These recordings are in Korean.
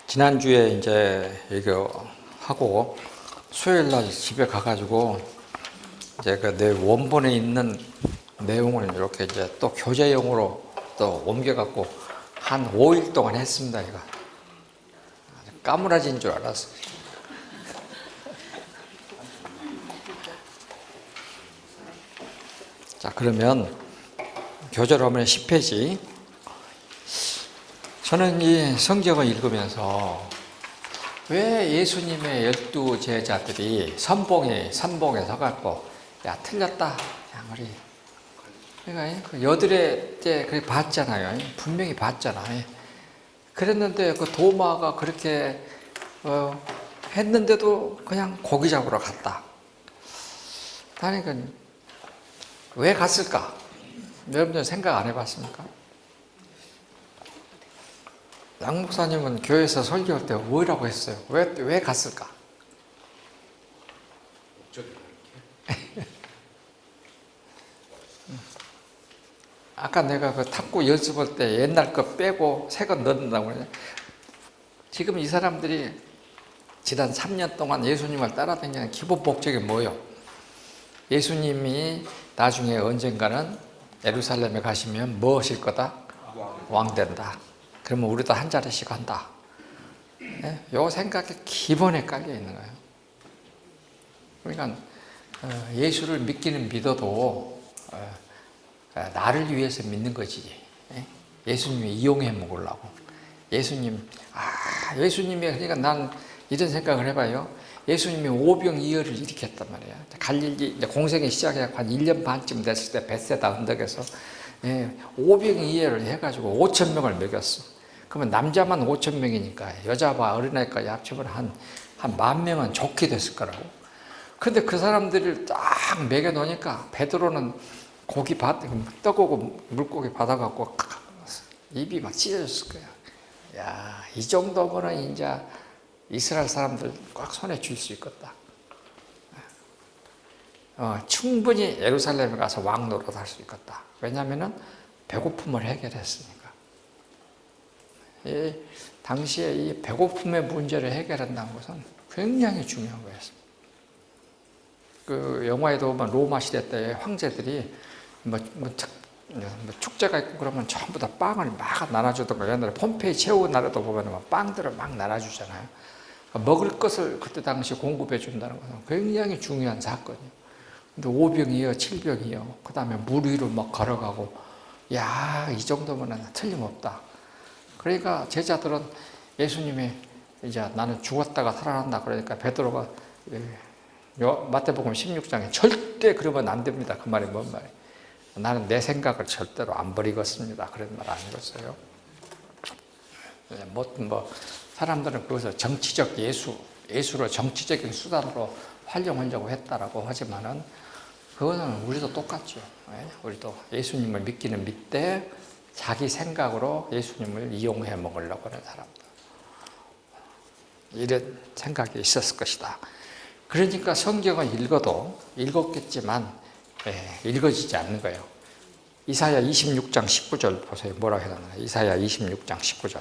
지난주에 이제 이거 하고 수요일 날 집에 가가지고 이제 그 내 원본에 있는 내용을 이렇게 이제 또 교재용으로 또 옮겨갖고 한 5일 동안 했습니다. 이거 까무라진 줄 알았어요. 자, 그러면 교재로 하면 10페이지. 저는 이 성경을 읽으면서 왜 예수님의 12 제자들이 선봉에 서갖고 야 틀렸다 야 우리 그러니까 그 여드레 때 그렇게 봤잖아요. 분명히 봤잖아요. 그랬는데 그 도마가 그렇게 했는데도 그냥 고기 잡으러 갔다. 그러니까 왜 갔을까? 여러분들 생각 안 해봤습니까? 양 목사님은 교회에서 설교할 때 뭐라고 했어요? 왜 갔을까? 아까 내가 그 탁구 연습할 때 옛날 거 빼고 새 거 넣는다고 그러냐? 지금 이 사람들이 지난 3년 동안 예수님을 따라다니는 기본 목적이 뭐예요? 예수님이 나중에 언젠가는 예루살렘에 가시면 뭐 하실 거다? 왕 된다. 그러면 우리도 한 자리씩 한다. 요 생각이 기본에 깔려 있는 거예요. 그러니까 예수를 믿기는 믿어도 나를 위해서 믿는 거지. 예수님이 이용해 먹으려고. 예수님이 그러니까 난 이런 생각을 해봐요. 예수님이 오병이어를 일으켰단 말이야. 갈릴리 이제 공생이 시작해서 한 1년 반쯤 됐을 때 벳세다 언덕에서 오병이어를 해가지고 5,000명을 먹였어. 그러면 남자만 5,000명이니까 여자와 어린아이까지 합치면 한 10,000명은 좋게 됐을 거라고. 근데 그 사람들을 딱 먹여놓으니까 베드로는 떡하고 물고기 받아갖고 입이 막 찢어졌을 거야. 야, 이 정도면은 이제 이스라엘 사람들 꽉 손에 쥘 수 있겠다. 충분히 예루살렘에 가서 왕 노릇할 수 있겠다. 왜냐하면은 배고픔을 해결했으니까. 당시에 이 배고픔의 문제를 해결한다는 것은 굉장히 중요한 거였습니다. 그 영화에도 보면 로마 시대 때 황제들이 축제가 있고 그러면 전부 다 빵을 막 나눠주던가, 옛날에 폼페이 최후 나라도 보면 빵들을 막 나눠주잖아요. 먹을 것을 그때 당시 공급해 준다는 것은 굉장히 중요한 사건이에요. 근데 5병이요, 7병이요, 그 다음에 물 위로 막 걸어가고, 야, 이 정도면 틀림없다. 그러니까 제자들은 예수님이 이제 나는 죽었다가 살아난다 그러니까 베드로가 마태복음 16장에 절대 그러면 안 됩니다. 그 말이 뭔 말이에요? 나는 내 생각을 절대로 안 버리겠습니다. 그런 말 아니겠어요? 사람들은 그것을 정치적 예수를 정치적인 수단으로 활용하려고 했다라고 하지만은 그거는 우리도 똑같죠. 우리도 예수님을 믿기는 믿되 자기 생각으로 예수님을 이용해 먹으려고 하는 사람들. 이런 생각이 있었을 것이다. 그러니까 성경을 읽었겠지만 읽어지지 않는 거예요. 이사야 26장 19절 보세요. 뭐라고 해놨나? 이사야 26장 19절.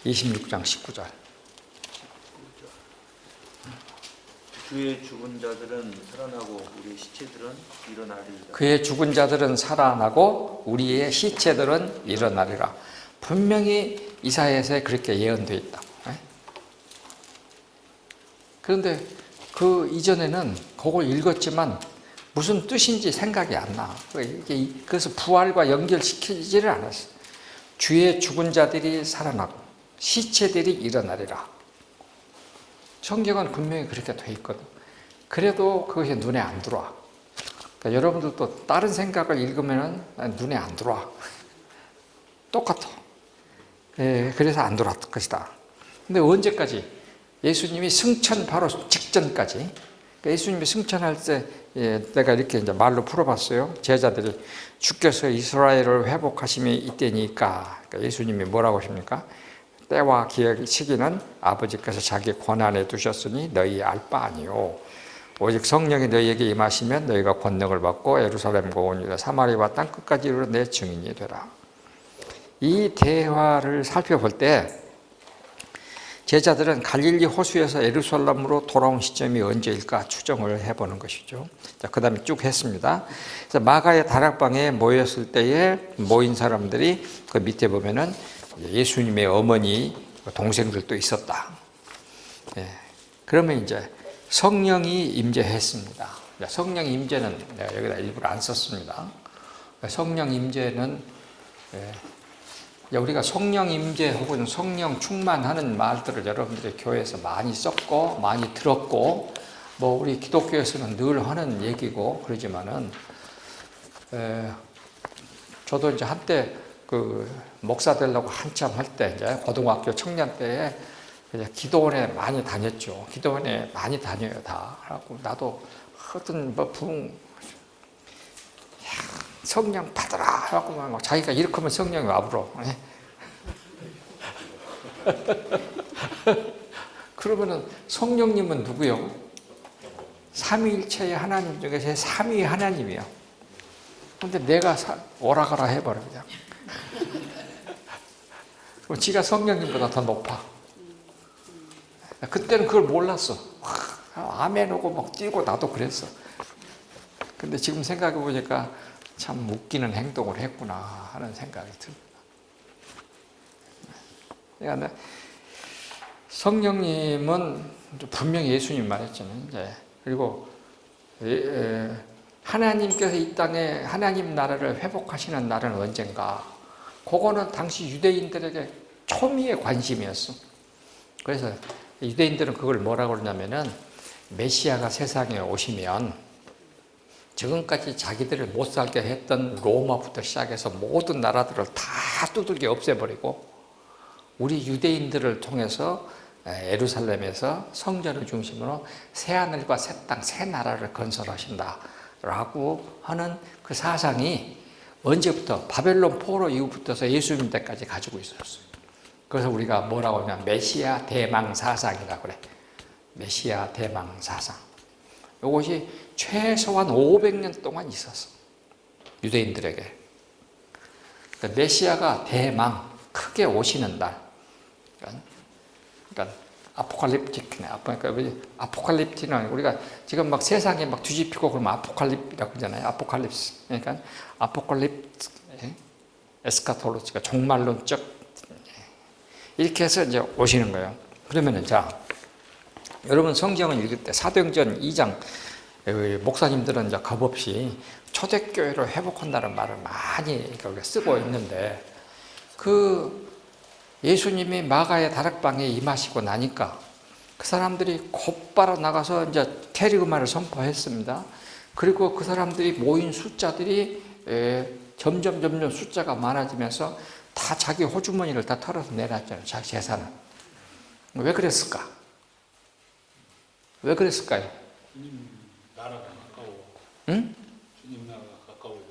26장 19절. 그의 죽은 자들은 살아나고 우리의 시체들은 일어나리이다. 그의 죽은 자들은 살아나고 우리의 시체들은 일어나리라. 분명히 이사야서에 그렇게 예언되어 있다. 그런데 그 이전에는 그걸 읽었지만 무슨 뜻인지 생각이 안 나. 그래서 부활과 연결시키지를 않았어. 주의 죽은 자들이 살아나고 시체들이 일어나리라. 성경은 분명히 그렇게 돼 있거든. 그래도 그것이 눈에 안 들어와. 그러니까 여러분들도 다른 생각을 읽으면 눈에 안 들어와. 똑같아. 그래서 안 들어왔을 것이다. 근데 언제까지? 예수님이 승천 바로 직전까지. 그러니까 예수님이 승천할 때 내가 이렇게 이제 말로 풀어봤어요. 제자들이 주께서 이스라엘을 회복하심이 이때니까. 그러니까 예수님이 뭐라고 하십니까? 때와 기획 시기는 아버지께서 자기 권한에 두셨으니 너희 알 바 아니요. 오직 성령이 너희에게 임하시면 너희가 권능을 받고 예루살렘과 온 유다 사마리아와 땅 끝까지 이르러 내 증인이 되라. 이 대화를 살펴볼 때 제자들은 갈릴리 호수에서 예루살렘으로 돌아온 시점이 언제일까 추정을 해보는 것이죠. 자, 그 다음에 쭉 했습니다. 그래서 마가의 다락방에 모였을 때에 모인 사람들이 그 밑에 보면은 예수님의 어머니, 동생들도 있었다. 예. 그러면 이제 성령이 임재했습니다. 성령 임재는 내가 여기다 일부러 안 썼습니다. 성령 임재는 우리가 성령 임재 혹은 성령 충만하는 말들을 여러분들의 교회에서 많이 썼고 많이 들었고 뭐 우리 기독교에서는 늘 하는 얘기고 그러지만은 저도 이제 한때 그 목사 되려고 한참 할 때 이제 고등학교 청년 때에 기도원에 많이 다녔죠. 기도원에 많이 다녀요 다. 하고 나도 하여튼 뭐 성령 받으라 하고 막 자기가 이렇게 하면 성령이 와불어. 그러면은 성령님은 누구요? 삼위일체의 하나님 중에서 삼위 하나님이요. 근데 내가 오라가라 해버려 그냥. 그럼 지가 성령님보다 더 높아. 그때는 그걸 몰랐어. 아멘 오고 막 뛰고 나도 그랬어. 근데 지금 생각해 보니까 참 웃기는 행동을 했구나 하는 생각이 듭니다. 그러니까 성령님은 분명히 예수님 말했잖아요. 이제 그리고 하나님께서 이 땅에 하나님 나라를 회복하시는 날은 언젠가. 그거는 당시 유대인들에게 초미의 관심이었어. 그래서 유대인들은 그걸 뭐라고 그러냐면은 메시아가 세상에 오시면 지금까지 자기들을 못 살게 했던 로마부터 시작해서 모든 나라들을 다 두들겨 없애버리고 우리 유대인들을 통해서 예루살렘에서 성전을 중심으로 새하늘과 새 땅, 새 나라를 건설하신다라고 하는 그 사상이 언제부터 바벨론 포로 이후부터서 예수님 때까지 가지고 있었어요. 그래서 우리가 뭐라고 하냐면 메시아 대망 사상이라고 그래. 메시아 대망 사상. 이것이 최소한 500년 동안 있었어. 유대인들에게. 그러니까 메시아가 대망 크게 오시는 날. 그러니까 아포칼립틱이네. 그러니까 아포칼립틱은 우리가 지금 막 세상에 막 뒤집히고 그러면 아포칼립이라고 그러잖아요. 아포칼립스. 그러니까 아포칼립스, 에스카톨로지가 종말론적 이렇게 해서 이제 오시는 거예요. 그러면은 자, 여러분 성경을 읽을 때 사도행전 2장 목사님들은 이제 겁없이 초대교회를 회복한다는 말을 많이 쓰고 있는데 그 예수님이 마가의 다락방에 임하시고 나니까 그 사람들이 곧바로 나가서 이제 캐리그마를 선포했습니다. 그리고 그 사람들이 모인 숫자들이 점점 숫자가 많아지면서 다 자기 호주머니를 다 털어서 내놨잖아요. 자기 재산을. 왜 그랬을까? 왜 그랬을까요? 주님 나라가 가까워. 응? 주님 나라가 가까워져.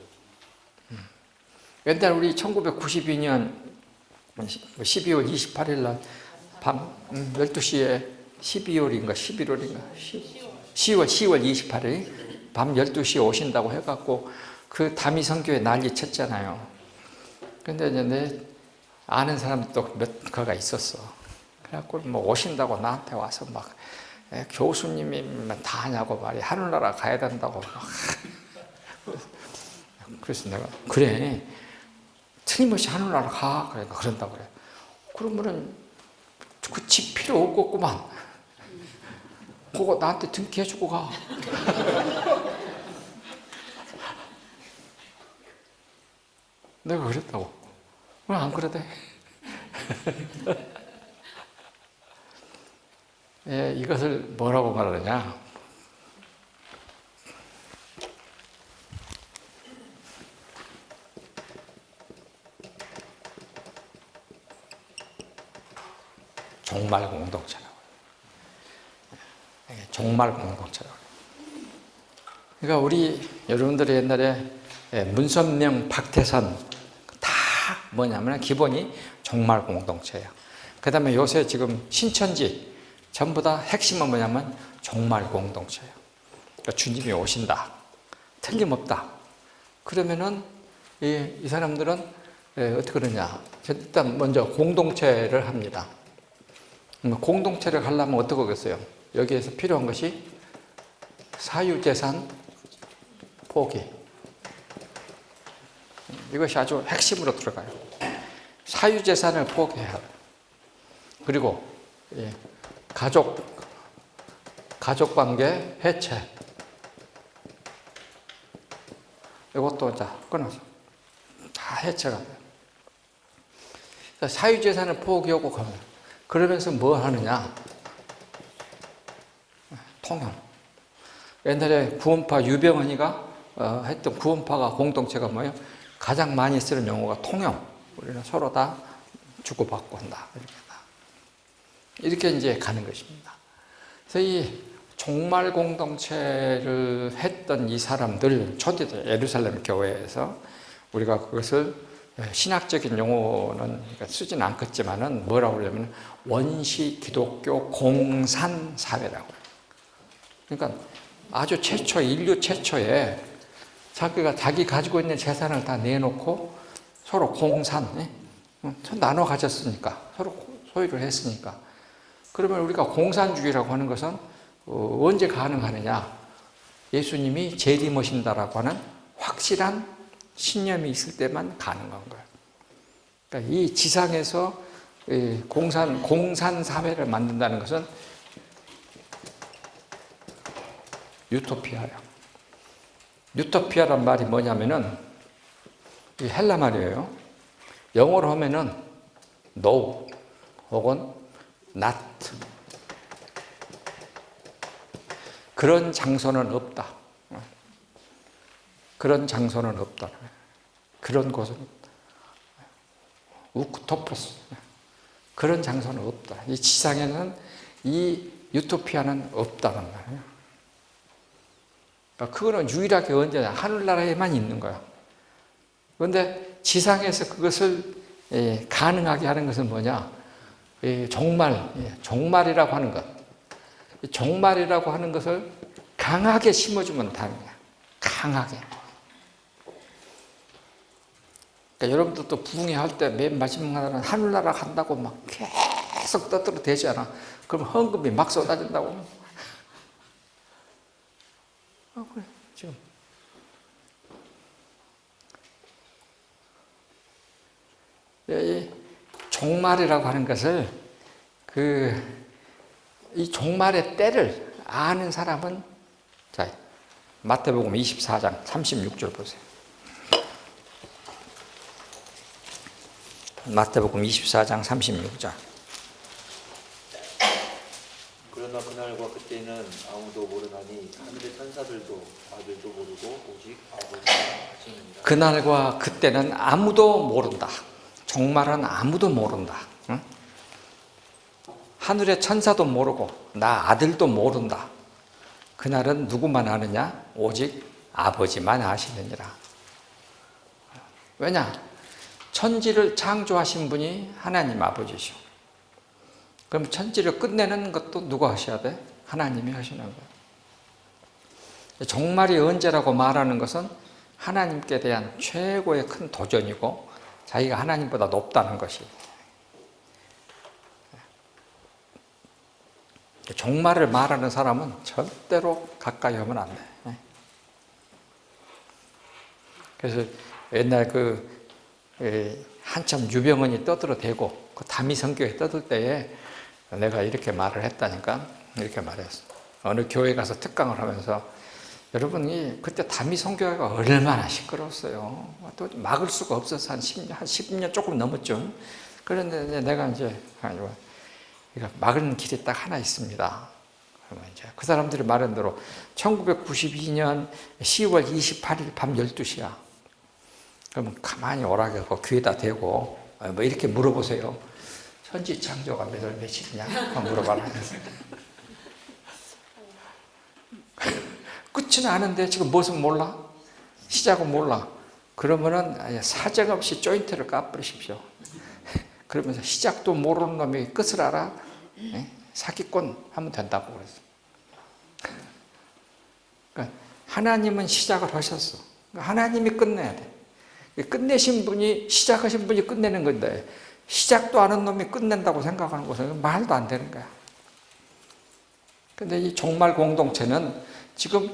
옛날 우리 1992년 12월 28일 날 밤 12시에 12월인가 11월인가 10월 28일 밤 12시에 오신다고 해갖고 그 다미 선교회 난리 쳤잖아요. 근데 이제 내 아는 사람도 몇 가가 있었어. 그래갖고 뭐 오신다고 나한테 와서 막 교수님이면 다 하냐고 말이야. 하늘나라 가야 된다고 막. 그래서 내가 그래 틀림없이 하늘나라 가. 그러니까 그런다고 그래. 그러면은 그 집 필요 없겠구만. 그거 나한테 등기해주고 가. 내가 그랬다고. 왜 안 그러대? 예, 이것을 뭐라고 말하느냐? 종말 공동체라고. 종말 공동체라고. 그러니까 우리 여러분들이 옛날에 문선명, 박태선 다 뭐냐면 기본이 종말 공동체예요. 그 다음에 요새 지금 신천지 전부 다 핵심은 뭐냐면 종말 공동체예요. 그러니까 주님이 오신다. 틀림없다. 그러면은 이 사람들은 어떻게 그러냐. 일단 먼저 공동체를 합니다. 공동체를 하려면 어떻게 하겠어요? 여기에서 필요한 것이 사유재산 포기. 이것이 아주 핵심으로 들어가요. 사유재산을 포기해야 해요. 그리고 가족관계 해체. 이것도 자 끊어서 다 해체가 돼요. 사유재산을 포기하고 가면 그러면서 뭐 하느냐? 통영. 옛날에 구원파 유병헌이가 했던 구원파가 공동체가 뭐예요? 가장 많이 쓰는 용어가 통영. 우리는 서로 다 주고받고 한다. 이렇게 이제 가는 것입니다. 그래서 이 종말 공동체를 했던 이 사람들, 초대들, 예루살렘 교회에서 우리가 그것을 신학적인 용어는 쓰지는 않겠지만은 뭐라고 그러냐면 원시 기독교 공산사회라고 해요. 그러니까 아주 최초, 인류 최초에 자기가 자기 가지고 있는 재산을 다 내놓고 서로 공산, 나눠 가졌으니까, 서로 소유를 했으니까. 그러면 우리가 공산주의라고 하는 것은 언제 가능하느냐? 예수님이 재림하신다라고 하는 확실한 신념이 있을 때만 가능한 거예요. 그러니까 이 지상에서 공산 사회를 만든다는 것은 유토피아예요. 유토피아란 말이 뭐냐면은 이 헬라 말이에요. 영어로 하면은 no 혹은 not. 그런 장소는 없다. 그런 장소는 없다. 그런 곳은 없다. 우크토포스. 그런 장소는 없다. 이 지상에는 이 유토피아는 없다는 말이에요. 그거는 유일하게 언제나 하늘나라에만 있는 거야. 그런데 지상에서 그것을 가능하게 하는 것은 뭐냐? 종말이라고 하는 것. 종말이라고 하는 것을 강하게 심어주면 다는 거야. 강하게. 그러니까 여러분들도 부흥회 할 때 맨 마지막 날은 하늘나라 간다고 막 계속 떠들어 대잖아. 그럼 헌금이 막 쏟아진다고. 그래, 지금. 이 종말이라고 하는 것을 이 종말의 때를 아는 사람은 자 마태복음 24장 36절 보세요. 마태복음 24장 36절. 그러나 그날과 그때는 아무도 모르나니 하늘의 천사들도 아들도 모르고 오직 아버지가 아시느니라. 그날과 그때는 아무도 모른다. 종말은 아무도 모른다. 응? 하늘의 천사도 모르고 나 아들도 모른다. 그날은 누구만 아느냐? 오직 아버지만 아시느니라. 왜냐? 천지를 창조하신 분이 하나님 아버지시오. 그럼 천지를 끝내는 것도 누가 하셔야 돼? 하나님이 하시는 거예요. 종말이 언제라고 말하는 것은 하나님께 대한 최고의 큰 도전이고 자기가 하나님보다 높다는 것이. 종말을 말하는 사람은 절대로 가까이 하면 안 돼. 그래서 옛날 한참 유병헌이 떠들어대고 그 다미성교회 떠들 때에 내가 이렇게 말을 했다니까. 이렇게 말했어. 어느 교회 가서 특강을 하면서 여러분이 그때 다미성교회가 얼마나 시끄러웠어요. 또 막을 수가 없어서 한 10년 조금 넘었죠. 그런데 내가 이제 막은 길이 딱 하나 있습니다. 그러면 이제 그 사람들이 말한 대로 1992년 10월 28일 밤 12시야. 그러면 가만히 오라고 귀에다 대고 뭐 이렇게 물어보세요. 천지 창조가 몇 월 며칠이냐? 물어봐라. 끝은 아는데 지금 무엇은 몰라? 시작은 몰라. 그러면은 사정없이 조인트를 까버리십시오. 그러면서 시작도 모르는 놈이 끝을 알아? 사기꾼 하면 된다고 그랬어. 그러니까 하나님은 시작을 하셨어. 하나님이 끝내야 돼. 끝내신 분이, 시작하신 분이 끝내는 건데, 시작도 안 한 놈이 끝낸다고 생각하는 것은 말도 안 되는 거야. 근데 이 종말 공동체는 지금,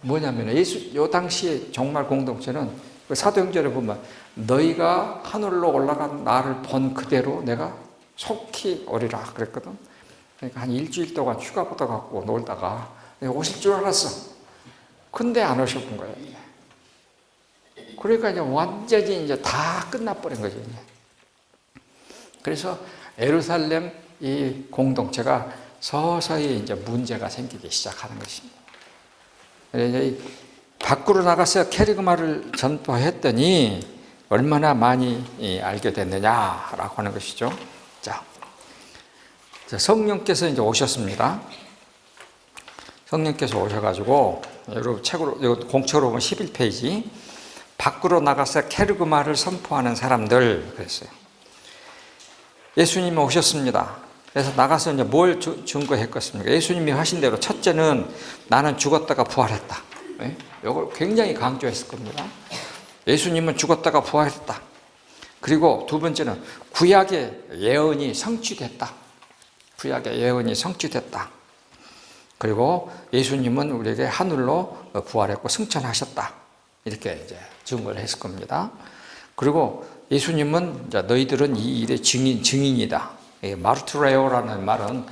뭐냐면, 요 당시에 종말 공동체는 사도행전에 보면, 너희가 하늘로 올라간 나를 본 그대로 내가 속히 오리라 그랬거든. 그러니까 한 일주일 동안 휴가 받아갖고 놀다가 오실 줄 알았어. 근데 안 오셨던 거예요. 그러니까 이제 완전히 이제 다 끝나버린 거죠. 이제. 그래서 예루살렘 이 공동체가 서서히 이제 문제가 생기기 시작하는 것입니다. 이제 밖으로 나가서 캐리그마를 전파했더니 얼마나 많이 알게 됐느냐라고 하는 것이죠. 자, 성령께서 이제 오셨습니다. 성령께서 오셔가지고 여러분 책으로 공책으로 보면 11페이지 밖으로 나가서 캐르그마를 선포하는 사람들 그랬어요. 예수님이 오셨습니다. 그래서 나가서 이제 뭘 증거했겠습니까? 예수님이 하신 대로 첫째는 나는 죽었다가 부활했다. 이걸 굉장히 강조했을 겁니다. 예수님은 죽었다가 부활했다. 그리고 두 번째는 구약의 예언이 성취됐다. 구약의 예언이 성취됐다. 그리고 예수님은 우리에게 하늘로 부활했고 승천하셨다. 이렇게 이제 증거를 했을 겁니다. 그리고 예수님은 너희들은 이 일의 증인이다. 마르투레오라는 말은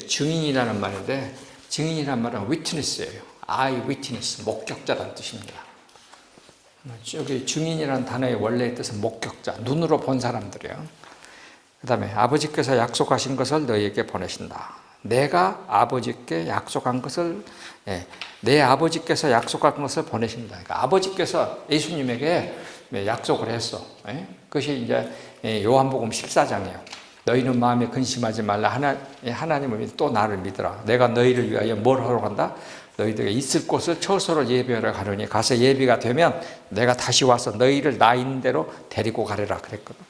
증인이라는 말인데 증인이라는 말은 witness예요. eye witness, 목격자라는 뜻입니다. 여기 증인이라는 단어의 원래의 뜻은 목격자, 눈으로 본 사람들이에요. 그 다음에 아버지께서 약속하신 것을 너희에게 보내신다. 내가 아버지께 약속한 것을, 내 아버지께서 약속한 것을 보내신다. 그러니까 아버지께서 예수님에게 약속을 했어. 그것이 이제 요한복음 14장이에요. 너희는 마음에 근심하지 말라. 하나님을 또 나를 믿으라. 내가 너희를 위하여 뭘 하러 간다? 너희들에게 있을 곳을 처소를 예비하러 가려니 가서 예비가 되면 내가 다시 와서 너희를 나 있는 대로 데리고 가리라 그랬거든.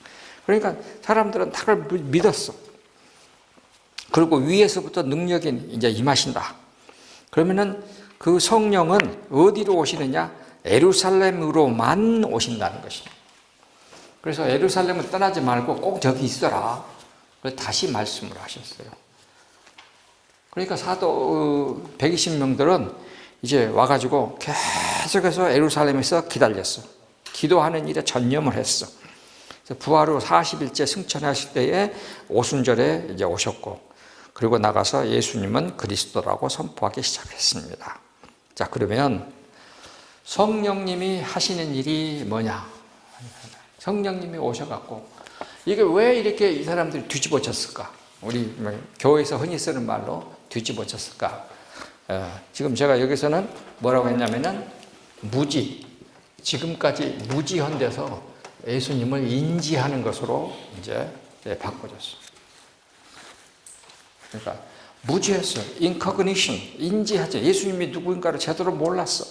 그러니까 사람들은 다 그걸 믿었어. 그리고 위에서부터 능력이 이제 임하신다. 그러면은 그 성령은 어디로 오시느냐? 예루살렘으로만 오신다는 것입니다. 그래서 예루살렘을 떠나지 말고 꼭 저기 있어라. 그래서 다시 말씀을 하셨어요. 그러니까 사도 120명들은 이제 와가지고 계속해서 예루살렘에서 기다렸어. 기도하는 일에 전념을 했어. 부활 후 40일째 승천하실 때에 오순절에 이제 오셨고, 그리고 나가서 예수님은 그리스도라고 선포하기 시작했습니다. 자, 그러면 성령님이 하시는 일이 뭐냐? 성령님이 오셔갖고, 이게 왜 이렇게 이 사람들이 뒤집어졌을까? 우리 교회에서 흔히 쓰는 말로 뒤집어졌을까? 지금 제가 여기서는 뭐라고 했냐면은 지금까지 무지헌돼서 예수님을 인지하는 것으로 이제 바꿔졌어. 그러니까 무지했어. incognition, 인지하지. 예수님이 누구인가를 제대로 몰랐어.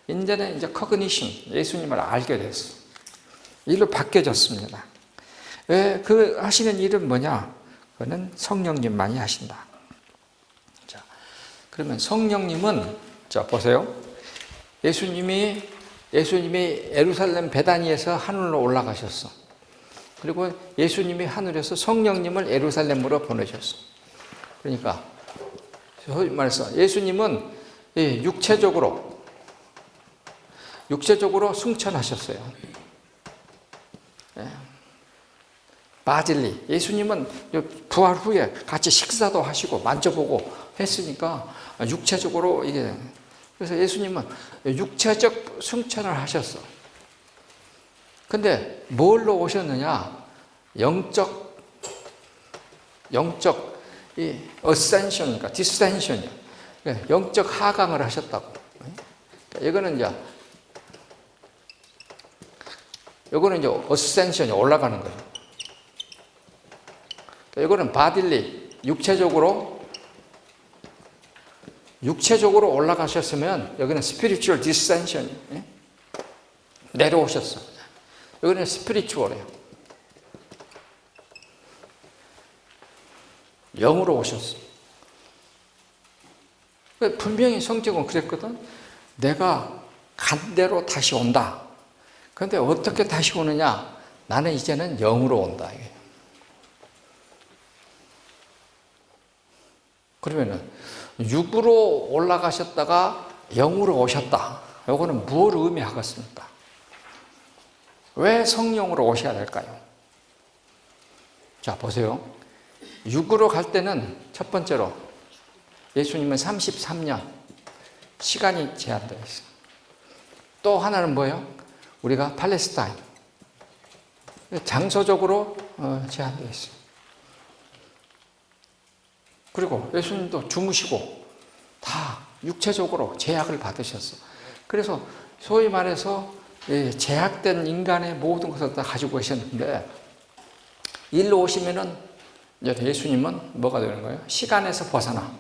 이제는 이제 cognition, 예수님을 알게 됐어. 일로 바뀌어졌습니다. 왜 그 하시는 일은 뭐냐? 그거는 성령님만이 하신다. 자, 그러면 성령님은 자 보세요. 예수님이 예루살렘 베다니에서 하늘로 올라가셨어. 그리고 예수님이 하늘에서 성령님을 예루살렘으로 보내셨어. 그러니까 말해서 예수님은 육체적으로 승천하셨어요. 바질리, 예수님은 부활 후에 같이 식사도 하시고 만져보고 했으니까 육체적으로 이게, 그래서 예수님은 육체적 승천을 하셨어. 근데 뭘로 오셨느냐? 영적 이 ascension이니까 dissension이야. 영적 하강을 하셨다고. 이거는 이제 ascension이 올라가는 거예요. 이거는 바딜리, 육체적으로 올라가셨으면 여기는 spiritual dissension, 내려오셨어. 여기는 spiritual이에요. 영으로 오셨어. 분명히 성경은 그랬거든. 내가 간 대로 다시 온다. 그런데 어떻게 다시 오느냐? 나는 이제는 영으로 온다. 그러면은 육으로 올라가셨다가 영으로 오셨다. 이거는 무엇을 의미하겠습니까? 왜 성령으로 오셔야 될까요? 자, 보세요. 육으로 갈 때는 첫 번째로 예수님은 33년 시간이 제한되어 있어요. 또 하나는 뭐예요? 우리가 팔레스타인 장소적으로 제한되어 있어요. 그리고 예수님도 주무시고 다 육체적으로 제약을 받으셨어요. 그래서 소위 말해서 제약된 인간의 모든 것을 다 가지고 계셨는데 일로 오시면은 예수님은 뭐가 되는 거예요? 시간에서 벗어나.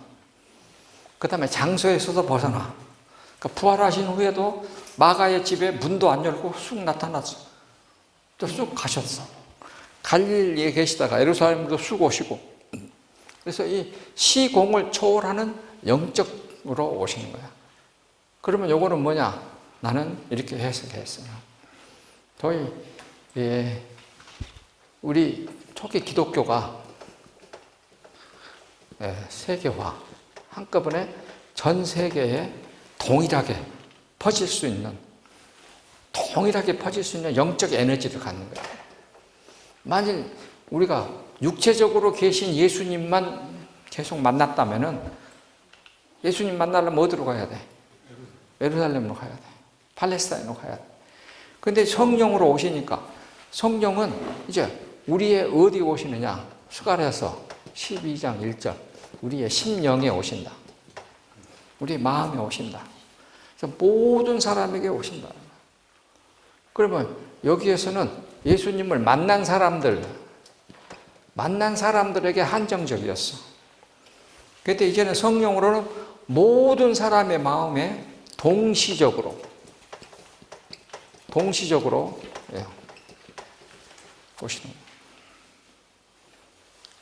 그 다음에 장소에서도 벗어나. 그러니까 부활하신 후에도 마가의 집에 문도 안 열고 쑥 나타났어. 또 쑥 가셨어. 갈릴리에 계시다가 예루살렘으로 쑥 오시고. 그래서 이 시공을 초월하는 영적으로 오시는 거야. 그러면 요거는 뭐냐? 나는 이렇게 해석했어요. 저희 우리 초기 기독교가 세계화 한꺼번에 전 세계에 동일하게 퍼질 수 있는 영적 에너지를 갖는 거예요. 만일 우리가 육체적으로 계신 예수님만 계속 만났다면은 예수님 만나려면 어디로 가야 돼? 예루살렘으로 가야 돼. 팔레스타인으로 가야 돼. 근데 성령으로 오시니까 성령은 이제 우리의 어디 오시느냐? 스가랴서 12장 1절. 우리의 심령에 오신다. 우리의 마음에 오신다. 그래서 모든 사람에게 오신다. 그러면 여기에서는 예수님을 만난 사람들에게 한정적이었어. 그런데 이제는 성령으로는 모든 사람의 마음에 동시적으로 오시는 거예요.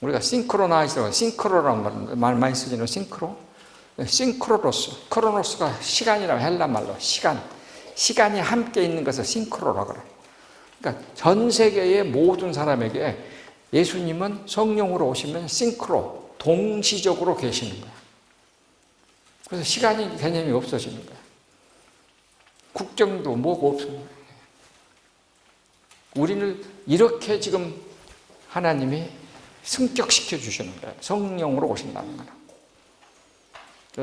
우리가 싱크로라는 말 많이 쓰지는 싱크로로스. 크로노스가 시간이라고 헬란 말로 시간이 함께 있는 것을 싱크로라고 그래요. 그러니까 전 세계의 모든 사람에게 예수님은 성령으로 오시면 싱크로, 동시적으로 계시는 거예요. 그래서 시간이 개념이 없어지는 거예요. 국정도 뭐가 없습니다. 우리를 이렇게 지금 하나님이 승격시켜 주시는 거예요. 성령으로 오신다는 거예요.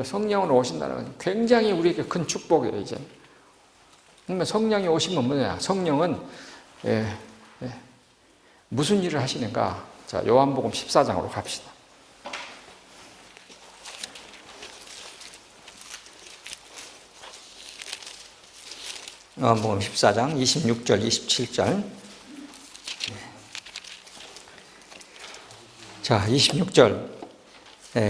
성령으로 오신다는 건 굉장히 우리에게 큰 축복이에요, 이제. 그러면 성령이 오시면 뭐냐? 성령은 무슨 일을 하시는가? 자, 요한복음 14장으로 갑시다. 요한복음 14장 26절, 27절. 자, 26절.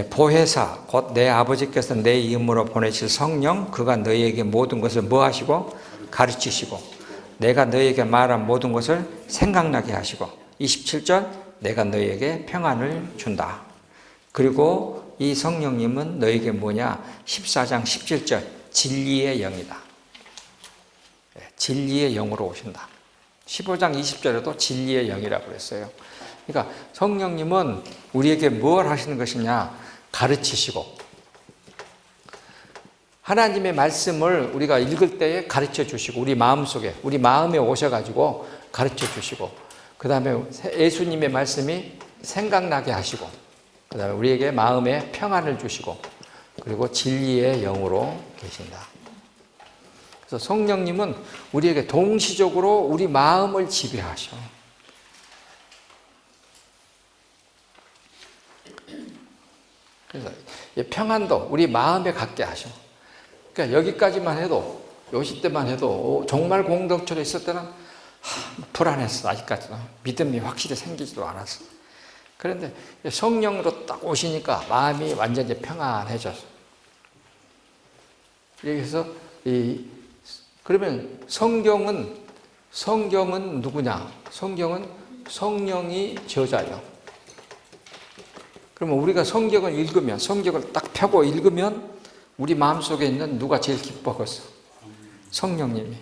보혜사 곧 내 아버지께서 내 이름으로 보내실 성령 그가 너희에게 모든 것을 뭐 하시고 가르치시고 내가 너희에게 말한 모든 것을 생각나게 하시고 27절 내가 너희에게 평안을 준다. 그리고 이 성령님은 너희에게 뭐냐? 14장 17절 진리의 영이다. 진리의 영으로 오신다. 15장 20절에도 진리의 영이라고 그랬어요. 그러니까 성령님은 우리에게 뭘 하시는 것이냐? 가르치시고 하나님의 말씀을 우리가 읽을 때에 가르쳐 주시고 우리 마음속에 우리 마음에 오셔가지고 가르쳐 주시고 그 다음에 예수님의 말씀이 생각나게 하시고 그 다음에 우리에게 마음에 평안을 주시고 그리고 진리의 영으로 계신다. 그래서 성령님은 우리에게 동시적으로 우리 마음을 지배하셔. 그래서 평안도 우리 마음에 갖게 하셔. 그러니까 여기까지만 해도 요시 때만 해도 정말 공동체로 있을 때는 불안했어. 아직까지는 믿음이 확실히 생기지도 않았어. 그런데 성령으로 딱 오시니까 마음이 완전히 평안해졌어. 그래서 그러면 성경은 누구냐? 성경은 성령이 저자예요. 그러면 우리가 성경을 읽으면 성경을 딱 펴고 읽으면 우리 마음속에 있는 누가 제일 기뻐하겠어? 성령님이.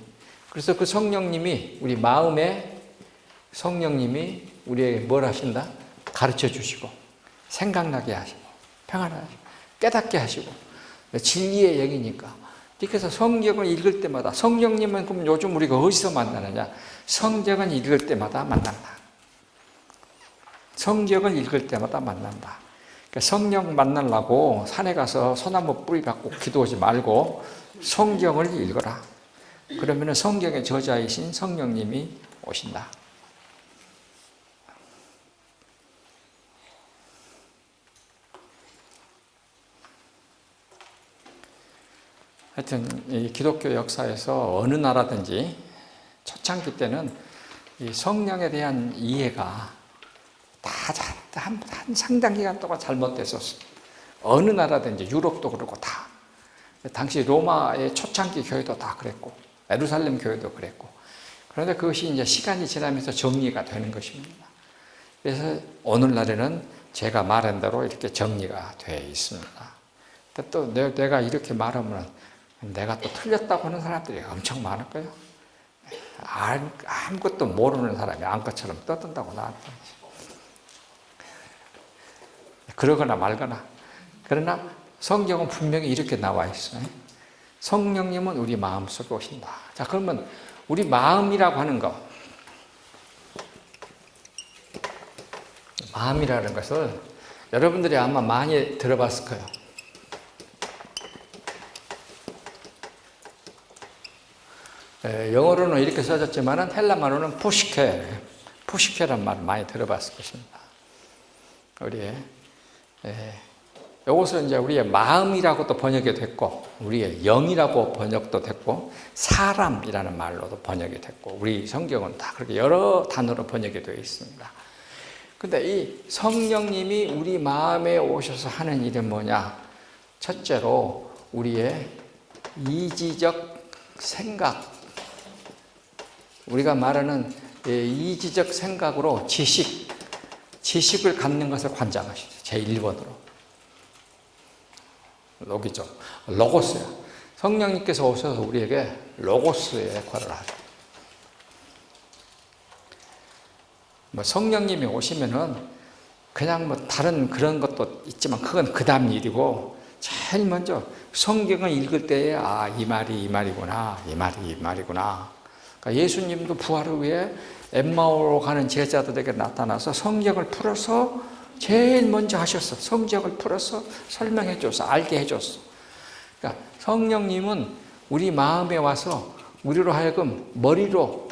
그래서 그 성령님이 우리 마음에 성령님이 우리에게 뭘 하신다? 가르쳐 주시고 생각나게 하시고 평안하게 하시고 깨닫게 하시고 진리의 영이니까. 그래서 성경을 읽을 때마다 성령님은 그럼 요즘 우리가 어디서 만나느냐? 성경을 읽을 때마다 만난다. 성경을 읽을 때마다 만난다. 그러니까 성령 만나려고 산에 가서 소나무 뿌리 갖고 기도하지 말고 성경을 읽어라. 그러면 성경의 저자이신 성령님이 오신다. 하여튼 이 기독교 역사에서 어느 나라든지 초창기 때는 이 성령에 대한 이해가 한 상당 기간 동안 잘못됐었어. 어느 나라든지 유럽도 그렇고 다. 당시 로마의 초창기 교회도 다 그랬고 예루살렘 교회도 그랬고. 그런데 그것이 이제 시간이 지나면서 정리가 되는 것입니다. 그래서 오늘날에는 제가 말한 대로 이렇게 정리가 되어 있습니다. 또 내가 이렇게 말하면 내가 또 틀렸다고 하는 사람들이 엄청 많을 거예요. 아무것도 모르는 사람이 안것처럼 떠든다고 나한테. 그러거나 말거나. 그러나 성경은 분명히 이렇게 나와 있어요. 성령님은 우리 마음속에 오신다. 자, 그러면 우리 마음이라고 하는 거, 마음이라는 것을 여러분들이 아마 많이 들어봤을 거예요. 영어로는 이렇게 써졌지만 헬라말로는 푸시케란 말을 많이 들어봤을 것입니다. 이것은 이제 우리의 마음이라고도 번역이 됐고, 우리의 영이라고 번역도 됐고, 사람이라는 말로도 번역이 됐고, 우리 성경은 다 그렇게 여러 단어로 번역이 되어 있습니다. 근데 이 성령님이 우리 마음에 오셔서 하는 일은 뭐냐? 첫째로 우리의 이지적 생각, 우리가 말하는 이지적 생각으로 지식을 갖는 것을 관장하시죠. 제1번으로. 로기죠. 로고스야. 성령님께서 오셔서 우리에게 로고스의 역할을 하죠. 성령님이 오시면은 그냥 다른 그런 것도 있지만 그건 그 다음 일이고, 제일 먼저 성경을 읽을 때에 이 말이 이 말이구나, 이 말이 이 말이구나. 그러니까 예수님도 부활을 위해 엠마오로 가는 제자들에게 나타나서 성경을 풀어서 제일 먼저 하셨어. 성경을 풀어서 설명해 줬어. 알게 해줬어. 그러니까 성령님은 우리 마음에 와서 우리로 하여금 머리로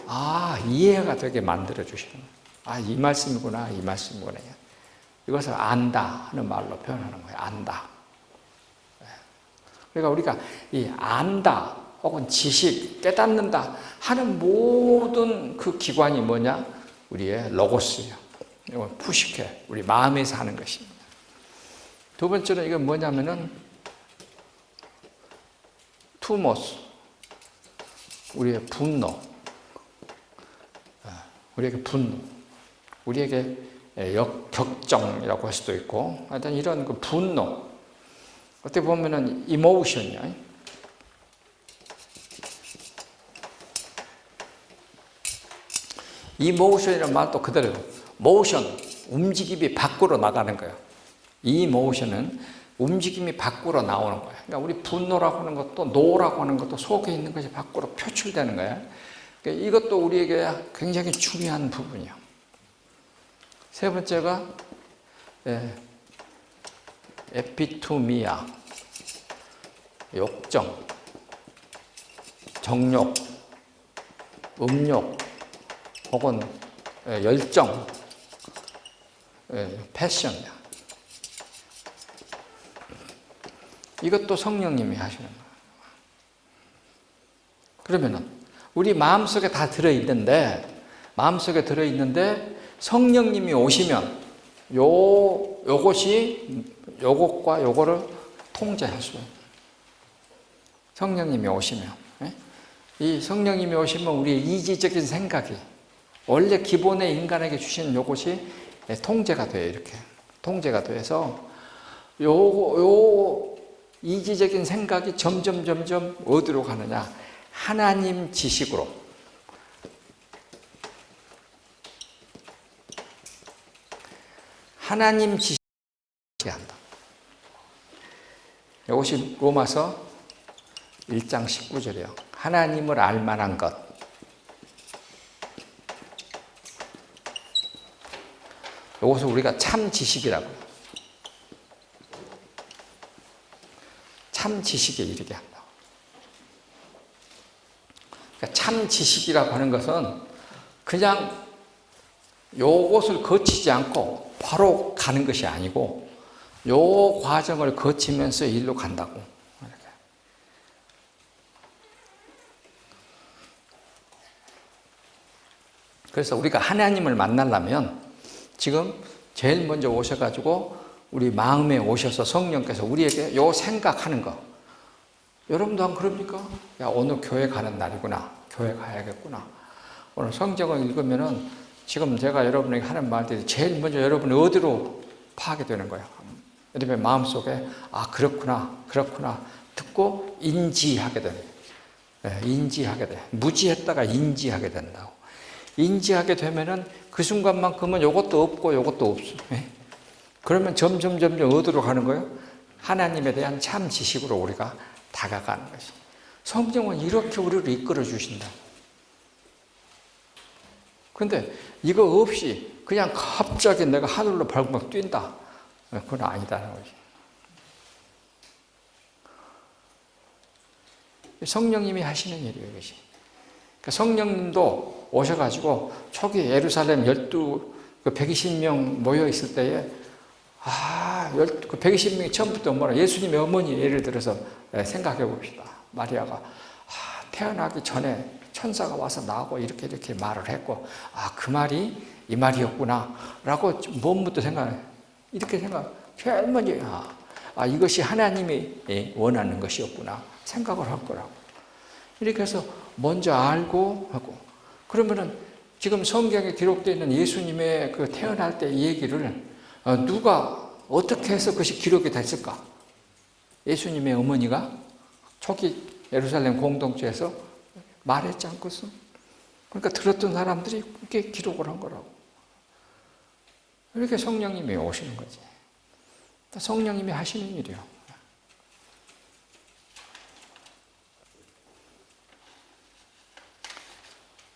이해가 되게 만들어 주시는 거예요. 이 말씀이구나, 이 말씀이구나. 이것을 안다 하는 말로 표현하는 거예요. 안다. 그러니까 우리가 이 안다 혹은 지식, 깨닫는다 하는 모든 그 기관이 뭐냐? 우리의 로고스예요. 이건 푸시케, 우리 마음에서 하는 것입니다. 두 번째는 이건 뭐냐면은 투모스, 우리의 분노, 우리에게 분노, 우리에게 격정이라고 할 수도 있고, 하여튼 이런 그 분노, 어떻게 보면은 이모션이야. 이 모션이라는 말도 그대로 모션, 움직임이 밖으로 나가는 거예요. 이 모션은 움직임이 밖으로 나오는 거예요. 그러니까 우리 분노라고 하는 것도 노라고 하는 것도 속에 있는 것이 밖으로 표출되는 거예요. 그러니까 이것도 우리에게 굉장히 중요한 부분이에요. 세 번째가 에피투미아, 욕정, 정욕, 음욕, 혹은 열정, 패션이야. 이것도 성령님이 하시는 거예요. 그러면은 우리 마음속에 다 들어있는데 성령님이 오시면 요것과 요거를 통제할 수 있어요. 성령님이 오시면, 이 성령님이 오시면 우리의 이지적인 생각이 원래 기본의 인간에게 주시는 요것이 통제가 돼요. 이렇게 통제가 돼서 요 이지적인 생각이 점점 어디로 가느냐? 하나님 지식으로 하나님 지식에 한다. 이것이 로마서 1장 19절이에요. 하나님을 알 만한 것. 이것을 우리가 참 지식이라고 해요. 참 지식에 이르게 한다. 그러니까 참 지식이라고 하는 것은 그냥 요것을 거치지 않고 바로 가는 것이 아니고 요 과정을 거치면서 일로 간다고. 그래서 우리가 하나님을 만나려면 지금 제일 먼저 오셔가지고 우리 마음에 오셔서 성령께서 우리에게 요 생각하는 거. 여러분도 안 그럽니까? 야, 오늘 교회 가는 날이구나. 교회 가야겠구나. 오늘 성경을 읽으면은 지금 제가 여러분에게 하는 말들이 제일 먼저 여러분이 어디로 파악이 되는 거예요. 여러분의 마음속에 아, 그렇구나. 그렇구나. 듣고 인지하게 되는 거예요. 인지하게 돼. 무지했다가 인지하게 된다고. 인지하게 되면은 그 순간만큼은 요것도 없고 요것도 없어. 그러면 점점 어디로 가는 거예요? 하나님에 대한 참 지식으로 우리가 다가가는 것이. 성경은 이렇게 우리를 이끌어 주신다. 그런데 이거 없이 그냥 갑자기 내가 하늘로 발굽막 뛴다. 그건 아니다는 거지. 성령님이 하시는 일이에요, 이것이. 그러니까 성령님도 오셔가지고 초기 예루살렘 120명 모여 있을 때에 그 120명이 처음부터 뭐라 예수님의 어머니 예를 들어서 생각해 봅시다. 마리아가 태어나기 전에 천사가 와서 나하고 이렇게 말을 했고 그 말이 이 말이었구나 라고 몸부터 생각해. 이렇게 제일 먼저 이것이 하나님이 원하는 것이었구나 생각을 할 거라고. 이렇게 해서 먼저 알고 하고. 그러면은 지금 성경에 기록되어 있는 예수님의 그 태어날 때 이 얘기를 누가 어떻게 해서 그것이 기록이 됐을까? 예수님의 어머니가 초기 예루살렘 공동체에서 말했지 않겠어? 그러니까 들었던 사람들이 그렇게 기록을 한 거라고. 이렇게 성령님이 오시는 거지. 성령님이 하시는 일이요.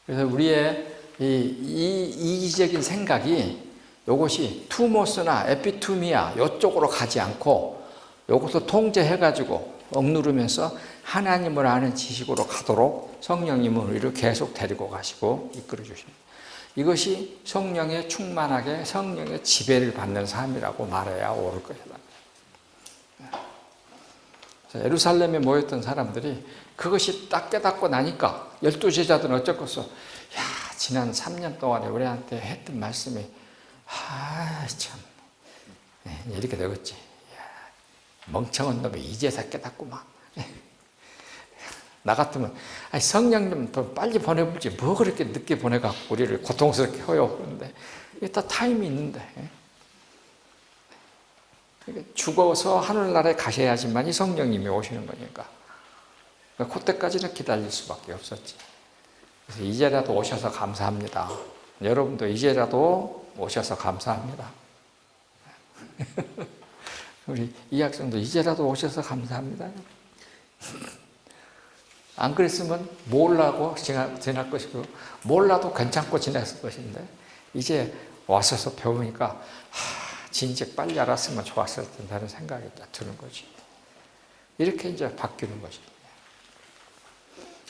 그래서 우리의 이 이기적인 생각이 이것이 투모스나 에피투미아 이쪽으로 가지 않고 이것을 통제해가지고 억누르면서 하나님을 아는 지식으로 가도록 성령님은 우리를 계속 데리고 가시고 이끌어 주십니다. 이것이 성령의 충만하게 성령의 지배를 받는 삶이라고 말해야 옳을 것이다. 예루살렘에 모였던 사람들이 그것이 딱 깨닫고 나니까 12제자들은 어쩌겠어. 지난 3년 동안에 우리한테 했던 말씀이 참 이렇게 되겠지. 멍청한 놈이 이제서 깨닫구만. 나 같으면 성령님 더 빨리 보내보지 뭐 그렇게 늦게 보내갖고 우리를 고통스럽게 해요. 그런데 이게 다 타임이 있는데 죽어서 하늘나라에 가셔야지만이 성령님이 오시는 거니까 그때까지는 기다릴 수밖에 없었지. 그래서 이제라도 오셔서 감사합니다. 여러분도 이제라도 오셔서 감사합니다. 우리 이 학생도 이제라도 오셔서 감사합니다. 안 그랬으면 몰라고 지날 것이고 몰라도 괜찮고 지냈을 것인데 이제 와서서 배우니까 진즉 빨리 알았으면 좋았을 텐다는 생각이 드는 거지. 이렇게 이제 바뀌는 거지.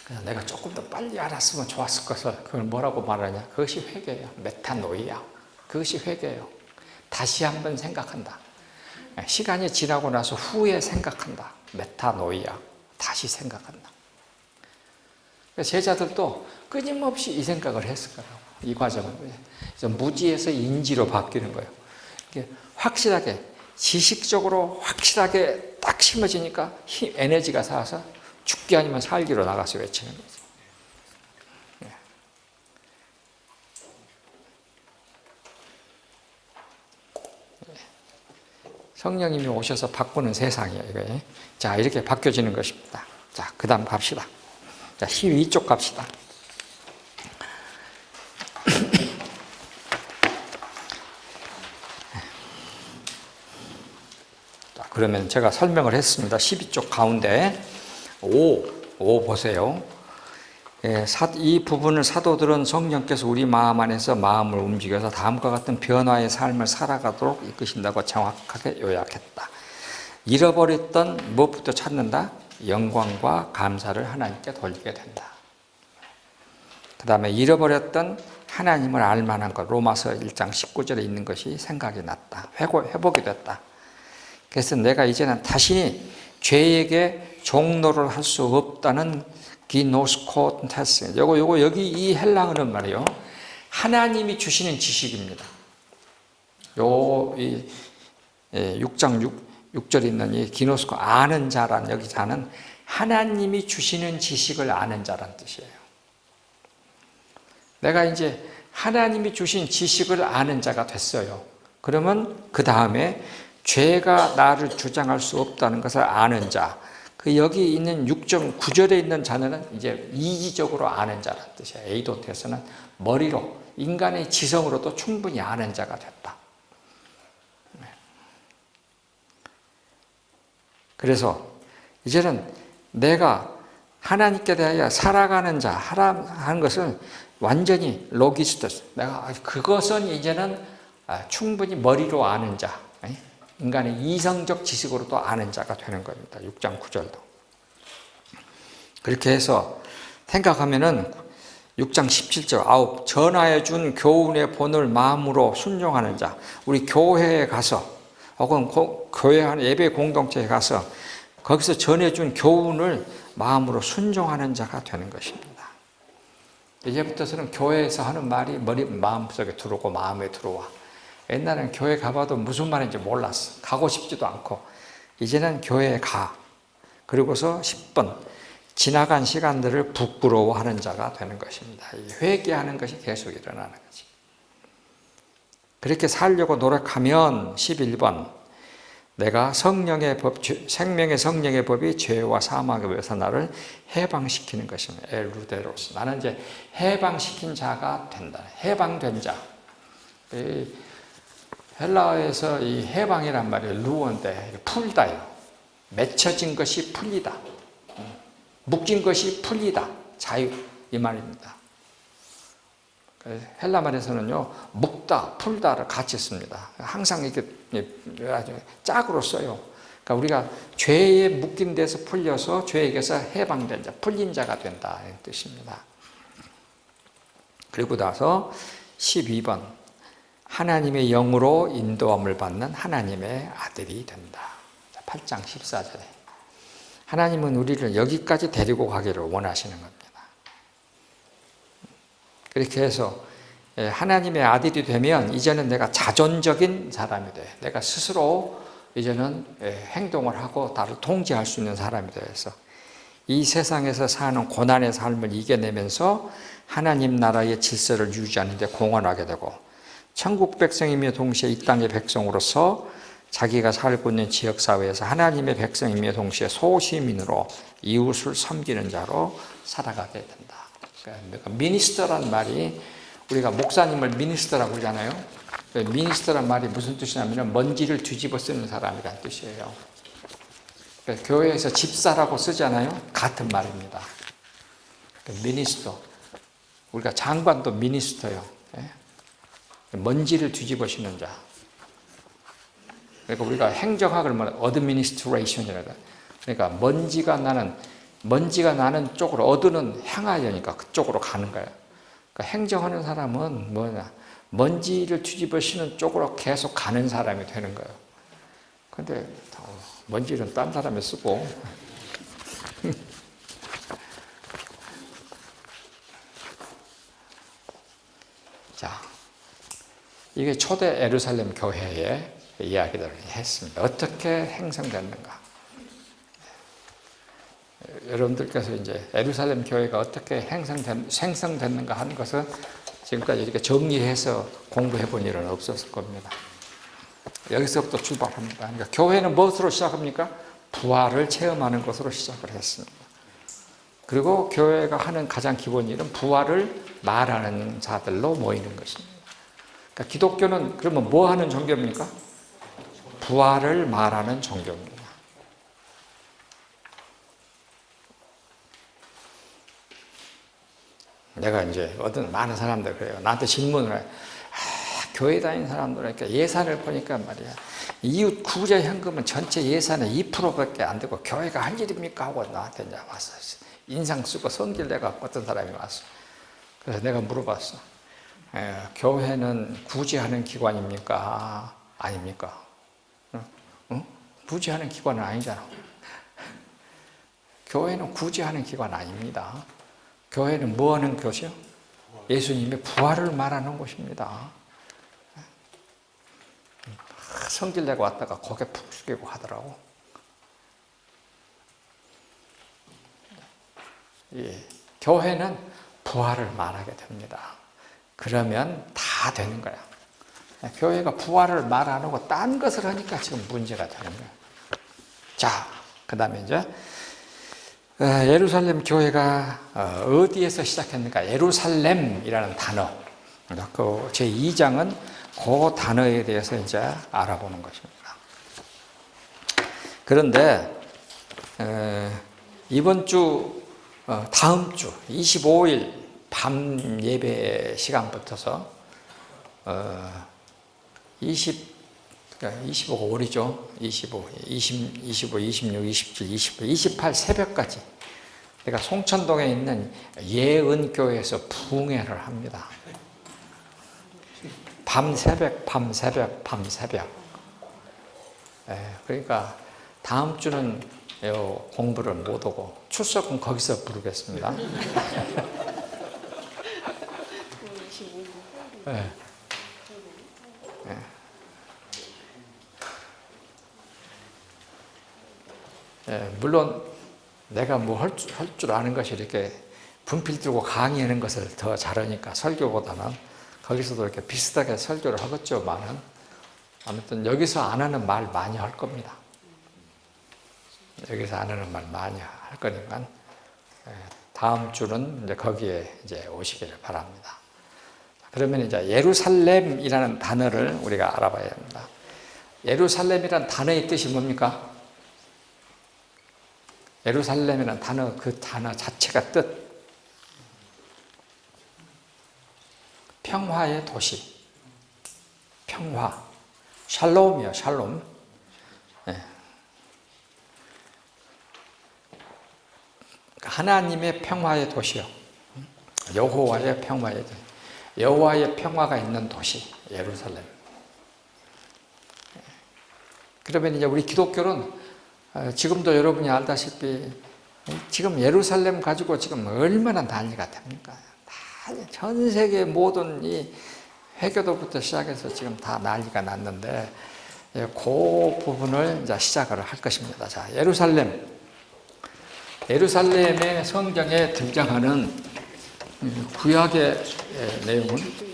그래서 내가 조금 더 빨리 알았으면 좋았을 것을 그걸 뭐라고 말하냐? 그것이 회개예요. 메타노이아. 그것이 회개예요. 다시 한번 생각한다. 시간이 지나고 나서 후에 생각한다. 메타노이아. 다시 생각한다. 제자들도 끊임없이 이 생각을 했을 거라고. 이 과정을. 무지에서 인지로 바뀌는 거예요. 확실하게 지식적으로 확실하게 딱 심어지니까 에너지가 살아서 죽기 아니면 살기로 나가서 외치는 거죠. 성령님이 오셔서 바꾸는 세상이에요. 이거. 자, 이렇게 바뀌어지는 것입니다. 자, 그 다음 갑시다. 자, 12쪽 갑시다. 자, 그러면 제가 설명을 했습니다. 12쪽 가운데 5 보세요. 이 부분을 사도들은 성령께서 우리 마음 안에서 마음을 움직여서 다음과 같은 변화의 삶을 살아가도록 이끄신다고 정확하게 요약했다. 잃어버렸던 무엇부터 찾는다? 영광과 감사를 하나님께 돌리게 된다. 그 다음에 잃어버렸던 하나님을 알만한 것, 로마서 1장 19절에 있는 것이 생각이 났다. 회복이 됐다. 그래서 내가 이제는 다시 죄에게 종노를 할 수 없다는 기노스코 테스. 요거 여기 이 헬라어는 말이요, 하나님이 주시는 지식입니다. 이 6장 6절에 있는 이 기노스코, 아는 자란, 여기 자는 하나님이 주시는 지식을 아는 자란 뜻이에요. 내가 이제 하나님이 주신 지식을 아는 자가 됐어요. 그러면 그 다음에 죄가 나를 주장할 수 없다는 것을 아는 자. 그 여기 있는 6.9절에 있는 자는 이제 이기적으로 아는 자란 뜻이에요. 에이도트에서는 머리로, 인간의 지성으로도 충분히 아는 자가 됐다. 그래서 이제는 내가 하나님께 대하여 살아가는 자, 하는 것은 완전히 로기스토스. 내가 그것은 이제는 충분히 머리로 아는 자, 인간의 이성적 지식으로도 아는 자가 되는 겁니다. 6장 9절도. 그렇게 해서 생각하면은 6장 17절 9 전하여 준 교훈의 본을 마음으로 순종하는 자. 우리 교회에 가서 혹은 교회 한 예배 공동체에 가서 거기서 전해준 교훈을 마음으로 순종하는 자가 되는 것입니다. 이제부터서는 교회에서 하는 말이 마음속에 들어오고 마음에 들어와. 옛날에는 교회 가봐도 무슨 말인지 몰랐어. 가고 싶지도 않고. 이제는 교회에 가. 그리고서 10번 지나간 시간들을 부끄러워하는 자가 되는 것입니다. 회개하는 것이 계속 일어나는 거지. 그렇게 살려고 노력하면 11번 내가 성령의 법, 생명의 성령의 법이 죄와 사망에 의해서 나를 해방시키는 것입니다. 엘루데로스. 나는 이제 해방시킨 자가 된다. 해방된 자. 헬라어에서 이 해방이란 말이 루어인데 풀다요. 맺혀진 것이 풀리다. 묶인 것이 풀리다. 자유. 이 말입니다. 헬라 말에서는요, 묶다, 풀다를 같이 씁니다. 항상 이렇게 아주 짝으로 써요. 그러니까 우리가 죄에 묶인 데서 풀려서 죄에게서 해방된 자, 풀린 자가 된다. 이 뜻입니다. 그리고 나서 12번. 하나님의 영으로 인도함을 받는 하나님의 아들이 된다. 8장 14절에. 하나님은 우리를 여기까지 데리고 가기를 원하시는 겁니다. 그렇게 해서 하나님의 아들이 되면 이제는 내가 자존적인 사람이 돼. 내가 스스로 이제는 행동을 하고 나를 통제할 수 있는 사람이 돼서 이 세상에서 사는 고난의 삶을 이겨내면서 하나님 나라의 질서를 유지하는 데 공헌하게 되고 천국 백성이며 동시에 이 땅의 백성으로서 자기가 살고 있는 지역사회에서 하나님의 백성이며 동시에 소시민으로 이웃을 섬기는 자로 살아가게 된다. 그러니까 미니스터란 말이 우리가 목사님을 미니스터라고 그러잖아요. 미니스터란 말이 무슨 뜻이냐면 먼지를 뒤집어 쓰는 사람이라는 뜻이에요. 그러니까 교회에서 집사라고 쓰잖아요. 같은 말입니다. 미니스터. 우리가 장관도 미니스터예요. 먼지를 뒤집어 쓰는 자. 그러니까 우리가 행정학을 말하면 어드미니스트레이션이라고. 그러니까 먼지가 나는 쪽으로, 어드는 향하여니까 그쪽으로 가는 거예요. 그러니까 행정하는 사람은 뭐냐, 먼지를 뒤집어 쓰는 쪽으로 계속 가는 사람이 되는 거예요. 근데 먼지는 딴 사람이 쓰고 자, 이게 초대 예루살렘 교회의 이야기들을 했습니다. 어떻게 형성됐는가? 여러분들께서 이제 예루살렘 교회가 어떻게 생성됐는가 하는 것은 지금까지 이렇게 정리해서 공부해 본 일은 없었을 겁니다. 여기서부터 출발합니다. 그러니까 교회는 무엇으로 시작합니까? 부활을 체험하는 것으로 시작을 했습니다. 그리고 교회가 하는 가장 기본 일은 부활을 말하는 자들로 모이는 것입니다. 그러니까 기독교는 그러면 뭐 하는 종교입니까? 부활을 말하는 종교입니다. 내가 이제 어떤 많은 사람들 그래요. 나한테 질문을 해요. 교회 다니는 사람들에게 예산을 보니까 말이야. 이웃 구제 현금은 전체 예산의 2%밖에 안 되고 교회가 할 일입니까? 하고 나한테 이제 왔어. 인상 쓰고 손길 내갖고 어떤 사람이 왔어. 그래서 내가 물어봤어. 교회는 구제하는 기관입니까? 아닙니까? 응? 구제하는 기관은 아니잖아. 교회는 구제하는 기관 아닙니다. 교회는 뭐 하는 곳이요? 예수님의 부활을 말하는 곳입니다. 성질 내고 왔다가 고개 푹 숙이고 하더라고. 예, 교회는 부활을 말하게 됩니다. 그러면 다 되는 거야. 교회가 부활을 말 안 하고 딴 것을 하니까 지금 문제가 되는 거야. 자, 그 다음에 이제 예루살렘 교회가 어디에서 시작했는가? 예루살렘이라는 단어. 그 제 2장은 그 단어에 대해서 이제 알아보는 것입니다. 그런데 이번 주, 다음 주 25일 밤 예배 시간부터서 25가 5일이죠. 25, 26, 27, 28 새벽까지 내가 송천동에 있는 예은교회에서 부흥회를 합니다. 밤새벽. 그러니까 다음 주는 공부를 못 오고 출석은 거기서 부르겠습니다. 네. 물론 내가 뭐 할 줄 아는 것이 이렇게 분필 들고 강의하는 것을 더 잘하니까 설교보다는 거기서도 이렇게 비슷하게 설교를 하겠죠만은 아무튼 여기서 안 하는 말 많이 할 겁니다. 여기서 안 하는 말 많이 할 거니까 다음 주는 이제 거기에 이제 오시기를 바랍니다. 그러면 이제 예루살렘이라는 단어를 우리가 알아봐야 합니다. 예루살렘이라는 단어의 뜻이 뭡니까? 예루살렘이라는 단어, 그 단어 자체가 뜻. 평화의 도시. 평화. 샬롬이요, 샬롬. 네. 하나님의 평화의 도시요. 여호와의 평화의 도시. 여호와의 평화가 있는 도시, 예루살렘. 그러면 이제 우리 기독교는 지금도 여러분이 알다시피 지금 예루살렘 가지고 지금 얼마나 난리가 됩니까? 전 세계 모든 이 회교도부터 시작해서 지금 다 난리가 났는데 그 부분을 이제 시작을 할 것입니다. 자, 예루살렘의 성경에 등장하는 구약의 내용은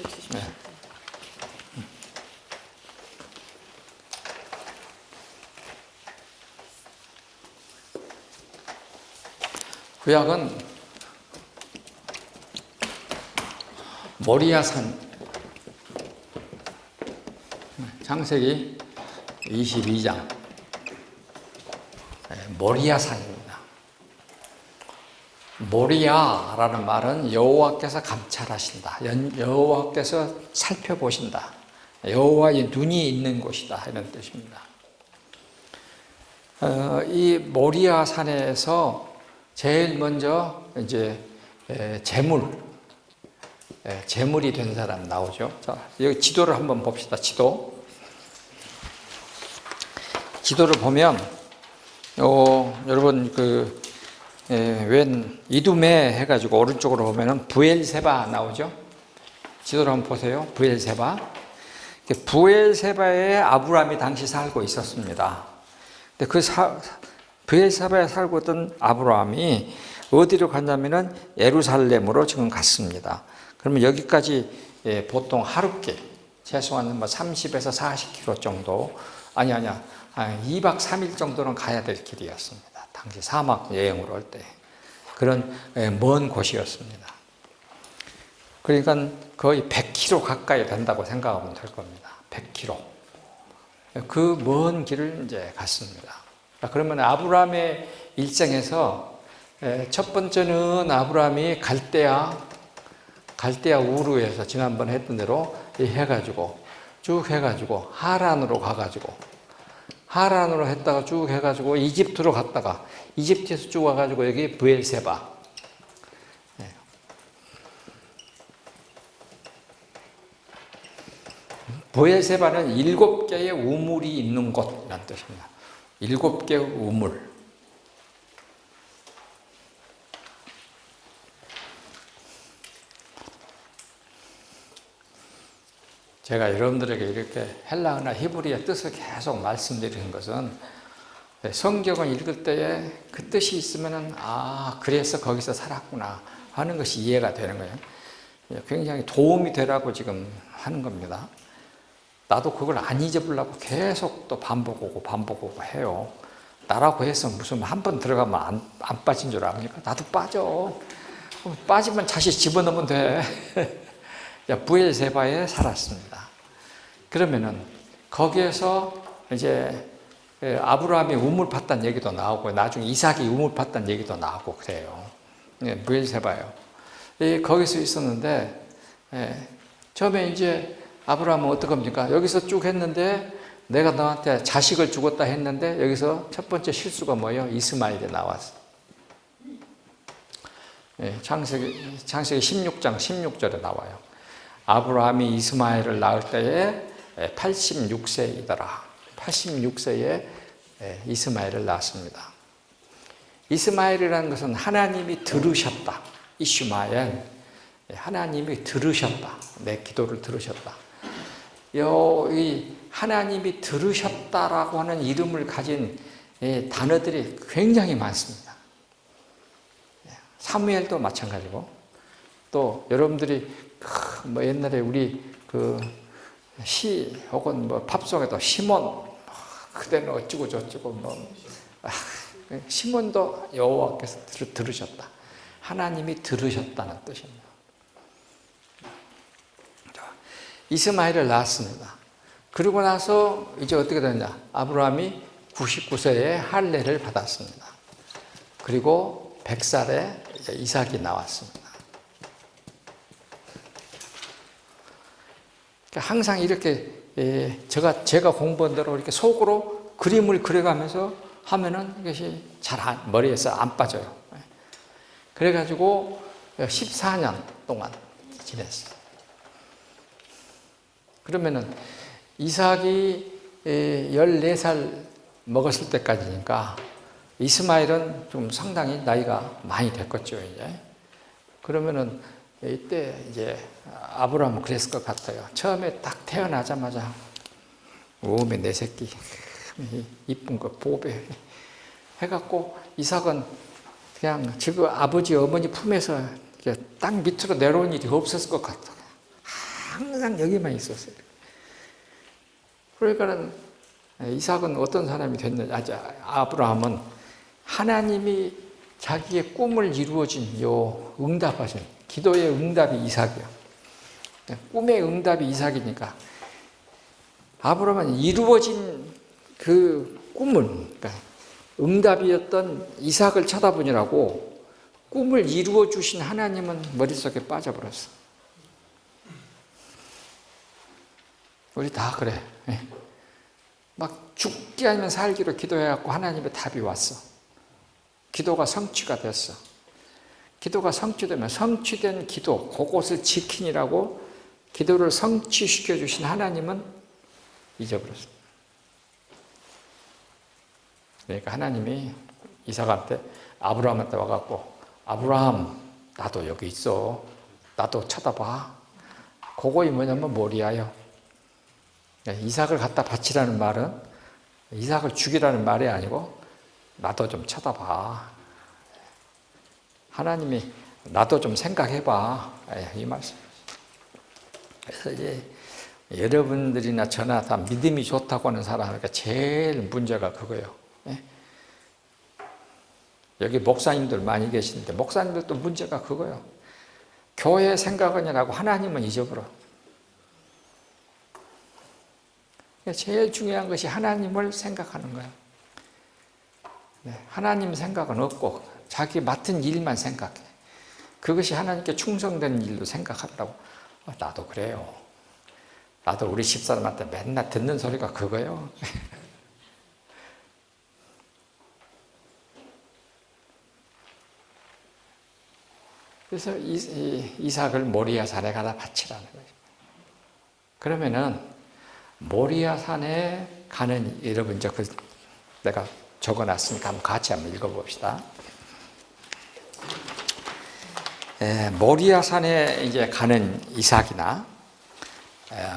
구약은 모리아산 창세기 22장 모리아산입니다. 모리아라는 말은 여호와께서 감찰하신다. 여호와께서 살펴보신다. 여호와의 눈이 있는 곳이다. 이런 뜻입니다. 이 모리아산에서 제일 먼저 이제 제물이 된 사람 나오죠. 자, 여기 지도를 한번 봅시다. 지도를 보면 여러분 웬 이두메 해가지고 오른쪽으로 보면은 브엘세바 나오죠. 지도를 한번 보세요. 브엘세바에 아브라함이 당시 살고 있었습니다. 근데 브엘세바에 살고 있던 아브라함이 어디로 갔냐면은 예루살렘으로 지금 갔습니다. 그러면 여기까지 보통 하룻길, 최소한 30에서 40km 정도, 아니야, 2박 3일 정도는 가야 될 길이었습니다. 당시 사막 여행으로 할 때. 그런 먼 곳이었습니다. 그러니까 거의 100km 가까이 된다고 생각하면 될 겁니다. 100km. 그 먼 길을 이제 갔습니다. 그러면 아브라함의 일생에서 첫 번째는 아브라함이 갈대아 우르에서 지난번 했던 대로 해가지고 쭉 해가지고 하란으로 가가지고 하란으로 했다가 쭉 해가지고 이집트로 갔다가 이집트에서 쭉 와가지고 여기 브엘세바. 브엘세바는 7개의 우물이 있는 곳이라는 뜻입니다. 7개의 우물. 제가 여러분들에게 이렇게 헬라어나 히브리어 뜻을 계속 말씀드리는 것은 성경을 읽을 때에 그 뜻이 있으면은 그래서 거기서 살았구나 하는 것이 이해가 되는 거예요. 굉장히 도움이 되라고 지금 하는 겁니다. 나도 그걸 안 잊어보려고 계속 또 반복하고 해요. 나라고 해서 무슨 한 번 들어가면 안 빠진 줄 압니까? 나도 빠져. 빠지면 다시 집어넣으면 돼. 브엘세바에 살았습니다. 그러면은 거기에서 이제 아브라함이 우물 팠다는 얘기도 나오고 나중에 이삭이 우물 팠다는 얘기도 나오고 그래요. 브엘세바요. 거기서 있었는데 처음에 이제 아브라함은 어떡합니까? 여기서 쭉 했는데 내가 너한테 자식을 주겠다 했는데 여기서 첫 번째 실수가 뭐예요? 이스마엘이 나왔어. 창세기 16장 16절에 나와요. 아브라함이 이스마엘을 낳을 때에 86세이더라. 86세에 이스마엘을 낳았습니다. 이스마엘이라는 것은 하나님이 들으셨다. 이슈마엘. 하나님이 들으셨다. 내 기도를 들으셨다. 이 하나님이 들으셨다라고 하는 이름을 가진 단어들이 굉장히 많습니다. 사무엘도 마찬가지고 또 여러분들이 뭐 옛날에 우리 그 시 혹은 뭐 팝송에도 시몬 그대는 어쩌고 저쩌고 뭐 시몬도 여호와께서 들으셨다. 하나님이 들으셨다는 뜻입니다. 이스마엘을 낳았습니다. 그리고 나서 이제 어떻게 되느냐? 아브라함이 99세에 할례를 받았습니다. 그리고 100살에 이삭이 나왔습니다. 항상 이렇게 제가 공부한 대로 이렇게 속으로 그림을 그려가면서 하면은 이것이 잘 머리에서 안 빠져요. 그래가지고 14년 동안 지냈어요. 그러면은 이삭이 14살 먹었을 때까지니까 이스마엘은 좀 상당히 나이가 많이 됐겠죠, 이제. 그러면은 이때 이제 아브라함은 그랬을 것 같아요. 처음에 딱 태어나자마자 오메 내 새끼 이쁜 거 보배 해갖고 이삭은 그냥 지금 아버지 어머니 품에서 땅 밑으로 내려온 일이 없었을 것 같아요. 항상 여기만 있었어요. 그러니까는 이삭은 어떤 사람이 됐느냐? 아브라함은 하나님이 자기의 꿈을 이루어진 응답하신 기도의 응답이 이삭이요. 꿈의 응답이 이삭이니까 아브라함은 이루어진 그 꿈을, 그러니까 응답이었던 이삭을 쳐다보느라고 꿈을 이루어 주신 하나님은 머릿속에 빠져버렸어. 우리 다 그래. 막 죽기 아니면 살기로 기도해갖고 하나님의 답이 왔어. 기도가 성취가 됐어. 기도가 성취되면 성취된 기도, 그것을 지키니라고 기도를 성취시켜 주신 하나님은 잊어버렸어. 그러니까 하나님이 이삭한테 아브라함한테 와갖고 아브라함 나도 여기 있어. 나도 쳐다봐. 그거이 뭐냐면 모리아요. 이삭을 갖다 바치라는 말은 이삭을 죽이라는 말이 아니고 나도 좀 쳐다봐. 하나님이 나도 좀 생각해봐. 이 말씀. 그래서 이제 여러분들이나 저나 다 믿음이 좋다고 하는 사람에게 제일 문제가 그거예요. 여기 목사님들 많이 계시는데 목사님들도 문제가 그거예요. 교회 생각은이라고 하나님은 잊어버려. 제일 중요한 것이 하나님을 생각하는 거예요. 하나님 생각은 없고 자기 맡은 일만 생각해. 그것이 하나님께 충성된 일로 생각한다고. 나도 그래요. 나도 우리 집사람한테 맨날 듣는 소리가 그거예요. 그래서 이삭을 모리아 산에 가다 바치라는 거예요. 그러면은 모리아 산에 가는, 여러분 이제 내가 적어놨으니까 한번 같이 한번 읽어봅시다. 모리아 산에 이제 가는 이삭이나,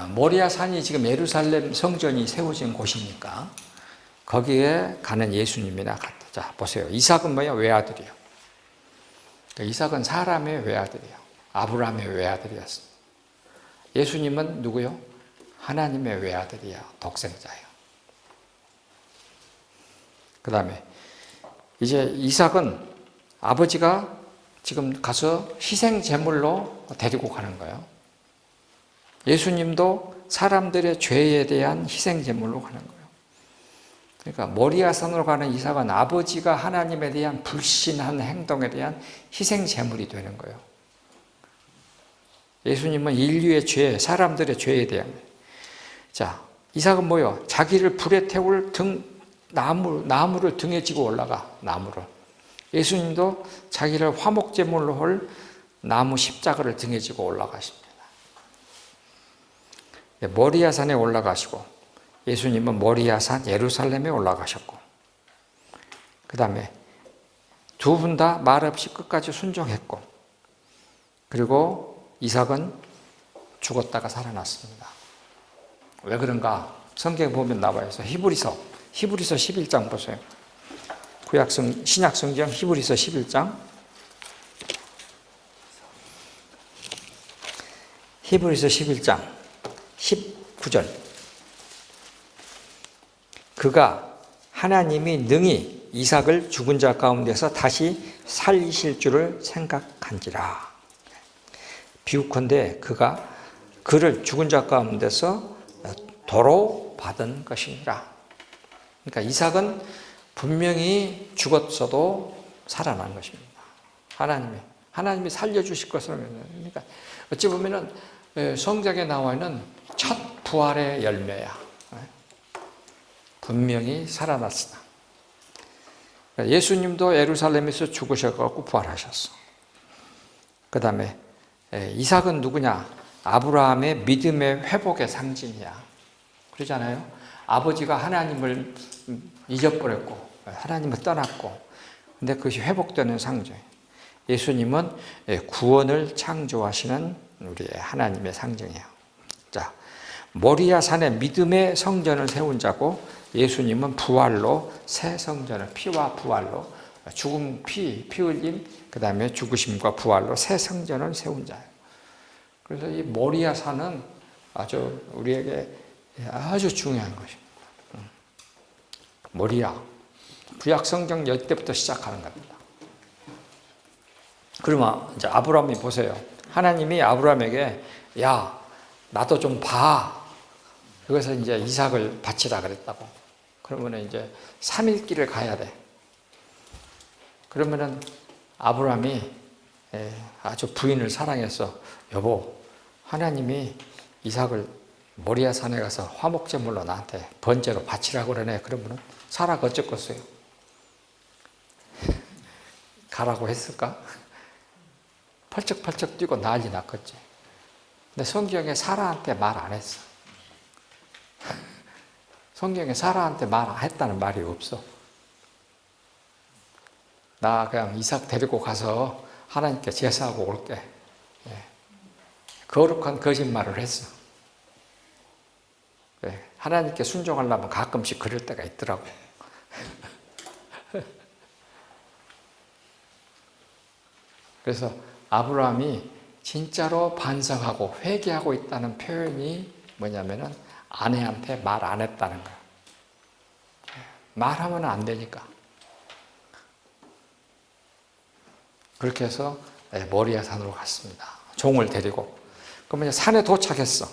모리아 산이 지금 예루살렘 성전이 세워진 곳이니까 거기에 가는 예수님이나 같다. 자, 보세요. 이삭은 뭐야? 외아들이요. 이삭은 사람의 외아들이에요. 아브라함의 외아들이었어요. 예수님은 누구요? 하나님의 외아들이에요. 독생자예요. 그 다음에 이제 이삭은 아버지가 지금 가서 희생 제물로 데리고 가는 거예요. 예수님도 사람들의 죄에 대한 희생 제물로 가는 거예요. 그러니까 모리아산으로 가는 이삭은 아버지가 하나님에 대한 불신한 행동에 대한 희생 제물이 되는 거예요. 예수님은 인류의 죄, 사람들의 죄에 대한. 자, 이삭은 뭐요? 자기를 불에 태울 나무를 등에 지고 올라가. 나무를. 예수님도 자기를 화목 제물로 할 나무 십자가를 등에 지고 올라가십니다. 모리아산에 올라가시고, 예수님은 모리아산 예루살렘에 올라가셨고, 그 다음에 두 분 다 말없이 끝까지 순종했고, 그리고 이삭은 죽었다가 살아났습니다. 왜 그런가? 성경에 보면 나와요. 히브리서 11장 보세요. 신약 성경 히브리서 11장. 히브리서 11장 19절. 그가 하나님이 능히 이삭을 죽은 자 가운데서 다시 살리실 줄을 생각한지라. 비유컨대 그가 그를 죽은 자 가운데서 도로 받은 것이니라. 그러니까 이삭은 분명히 죽었어도 살아난 것입니다. 하나님이 살려주실 것으로. 그러니까 어찌 보면은 성경에 나와 있는 첫 부활의 열매야. 분명히 살아났으나. 예수님도 예루살렘에서 죽으셔서 부활하셨어. 그 다음에 이삭은 누구냐? 아브라함의 믿음의 회복의 상징이야. 그러잖아요. 아버지가 하나님을 잊어버렸고 하나님을 떠났고, 근데 그것이 회복되는 상징. 예수님은 구원을 창조하시는 우리의 하나님의 상징이에요. 자, 모리아 산에 믿음의 성전을 세운 자고, 예수님은 부활로 새 성전을, 피와 부활로, 죽음, 피 흘림, 그 다음에 죽으심과 부활로 새 성전을 세운 자예요. 그래서 이 모리아 산은 아주 우리에게 아주 중요한 것입니다. 모리아, 구약 성경 열때부터 시작하는 겁니다. 그러면 이제 아브라함이 보세요. 하나님이 아브라함에게 야, 나도 좀 봐. 그래서 이제 이삭을 바치라 그랬다고. 그러면 이제 3일 길을 가야 돼. 그러면은 아브라함이 아주 부인을 사랑해서 여보, 하나님이 이삭을 모리아 산에 가서 화목제물로 나한테 번제로 바치라고 그러네. 그러면은 사라가 어쩌겠어요? 가라고 했을까? 펄쩍펄쩍 뛰고 난리 났겠지. 근데 성경에 사라한테 말 안 했어. 성경에 사라한테 말 안 했다는 말이 없어. 나 그냥 이삭 데리고 가서 하나님께 제사하고 올게. 거룩한 거짓말을 했어. 하나님께 순종하려면 가끔씩 그럴 때가 있더라고. 그래서 아브라함이 진짜로 반성하고 회개하고 있다는 표현이 뭐냐면은 아내한테 말 안 했다는 거야. 말하면 안 되니까. 그렇게 해서 모리아 산으로 갔습니다. 종을 데리고. 그러면 산에 도착했어.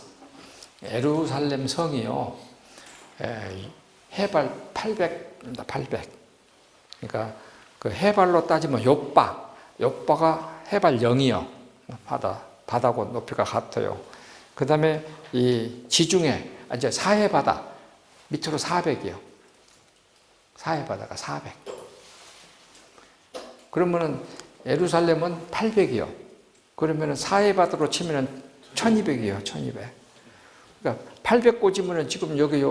예루살렘 성이요, 해발 800입니다. 800. 그러니까 그 해발로 따지면 요바가 해발 0이요. 바다하고 높이가 같아요. 그 다음에 이 지중해, 이제 사해바다 밑으로 400이요. 사해바다가 400. 그러면은 예루살렘은 800이요. 그러면은 사해바다로 치면은 1200이요. 1200. 그러니까 800 꽂으면은 지금 여기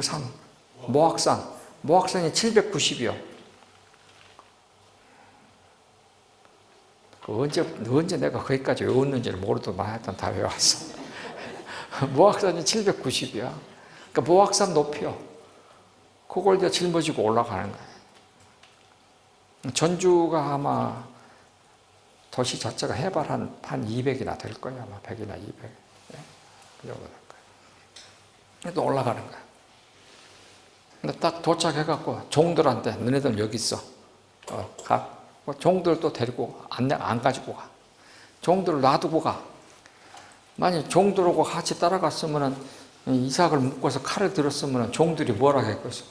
산, 모악산이 790이요. 언제 내가 거기까지 외웠는지를 모르더만 하여튼 다 외웠어. 모악산이 790이야. 그러니까 모악산 높이요. 그걸 이제 짊어지고 올라가는 거예요. 전주가 아마 도시 자체가 해발 한 200이나 될 거예요. 아마 100이나 200. 그 정도 될 거예요. 또 올라가는 거예요. 근데 딱 도착해갖고 종들한테 너네들 여기 있어. 가. 종들을 또 데리고 안 가지고 가. 종들을 놔두고 가. 만약 종들하고 같이 따라갔으면 이삭을 묶어서 칼을 들었으면 종들이 뭐라 했겠어.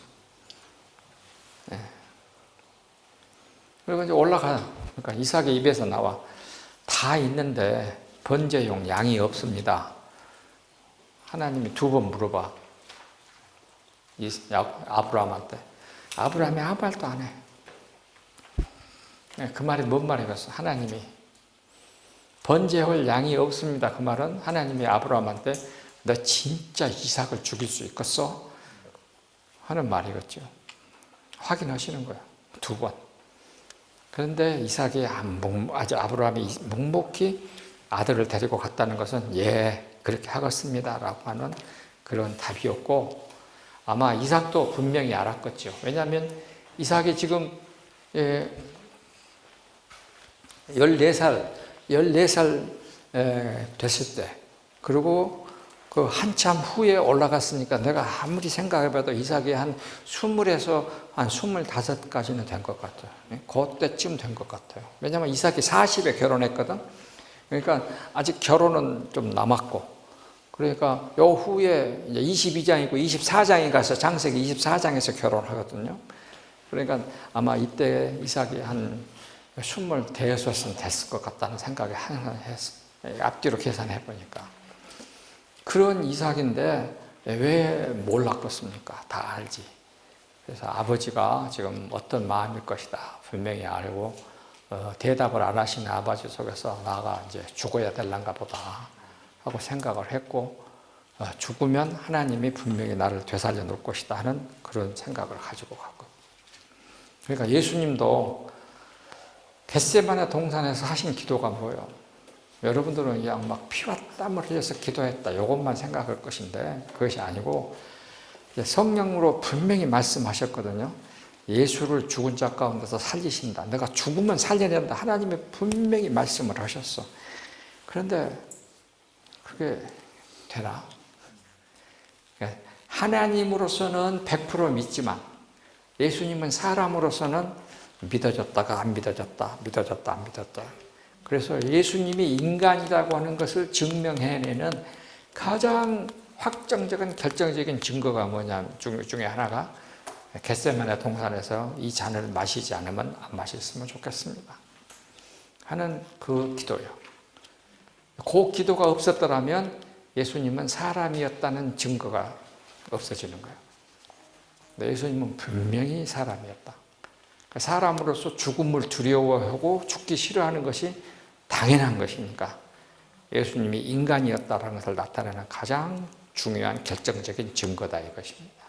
그리고 이제 올라가. 그러니까 이삭의 입에서 나와. 다 있는데 번제용 양이 없습니다. 하나님이 2번 물어봐. 아브라함한테. 아브라함이 아무 말도 안 해. 그 말이 뭔 말이겠어? 하나님이 번제할 양이 없습니다. 그 말은 하나님이 아브라함한테 너 진짜 이삭을 죽일 수 있겠어? 하는 말이겠죠. 확인하시는 거야. 2번. 그런데 이삭이 아주 아브라함이 묵묵히 아들을 데리고 갔다는 것은 그렇게 하겠습니다 라고 하는 그런 답이었고, 아마 이삭도 분명히 알았겠죠. 왜냐하면 이삭이 지금 14살 됐을 때, 그리고 그 한참 후에 올라갔으니까 내가 아무리 생각해봐도 이삭이 한 20에서 한 25까지는 된 것 같아요. 그때쯤 된 것 같아요. 왜냐하면 이삭이 40에 결혼했거든. 그러니까 아직 결혼은 좀 남았고, 그러니까 요 후에 이제 22장이고 24장에 가서 장세기 24장에서 결혼하거든요. 그러니까 아마 이때 이삭이 한 25은 됐을 것 같다는 생각이 항상 했어. 앞뒤로 계산해 보니까. 그런 이삭인데 왜 몰랐겠습니까? 다 알지. 그래서 아버지가 지금 어떤 마음일 것이다 분명히 알고, 대답을 안 하시는 아버지 속에서 나가 이제 죽어야 될란가 보다 하고 생각을 했고, 죽으면 하나님이 분명히 나를 되살려 놓을 것이다 하는 그런 생각을 가지고 갔고. 그러니까 예수님도 겟세마네 동산에서 하신 기도가 뭐예요? 여러분들은 그냥 막 피와 땀을 흘려서 기도했다 이것만 생각할 것인데 그것이 아니고, 성령으로 분명히 말씀하셨거든요. 예수를 죽은 자 가운데서 살리신다. 내가 죽으면 살려낸다. 하나님이 분명히 말씀을 하셨어. 그런데 그게 되나? 하나님으로서는 100% 믿지만 예수님은 사람으로서는 믿어졌다가 안 믿어졌다, 믿어졌다, 안 믿었다. 그래서 예수님이 인간이라고 하는 것을 증명해내는 가장 확정적인 결정적인 증거가 뭐냐면 중에 하나가 겟세마네 동산에서 이 잔을 마시지 않으면 안 마셨으면 좋겠습니다 하는 그 기도예요. 그 기도가 없었더라면 예수님은 사람이었다는 증거가 없어지는 거예요. 근데 예수님은 분명히 사람이었다. 사람으로서 죽음을 두려워하고 죽기 싫어하는 것이 당연한 것이니까 예수님이 인간이었다는 것을 나타내는 가장 중요한 결정적인 증거다 이것입니다.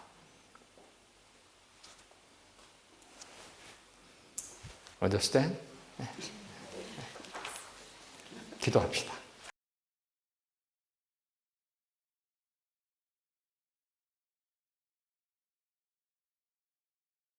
Understand? 기도합시다.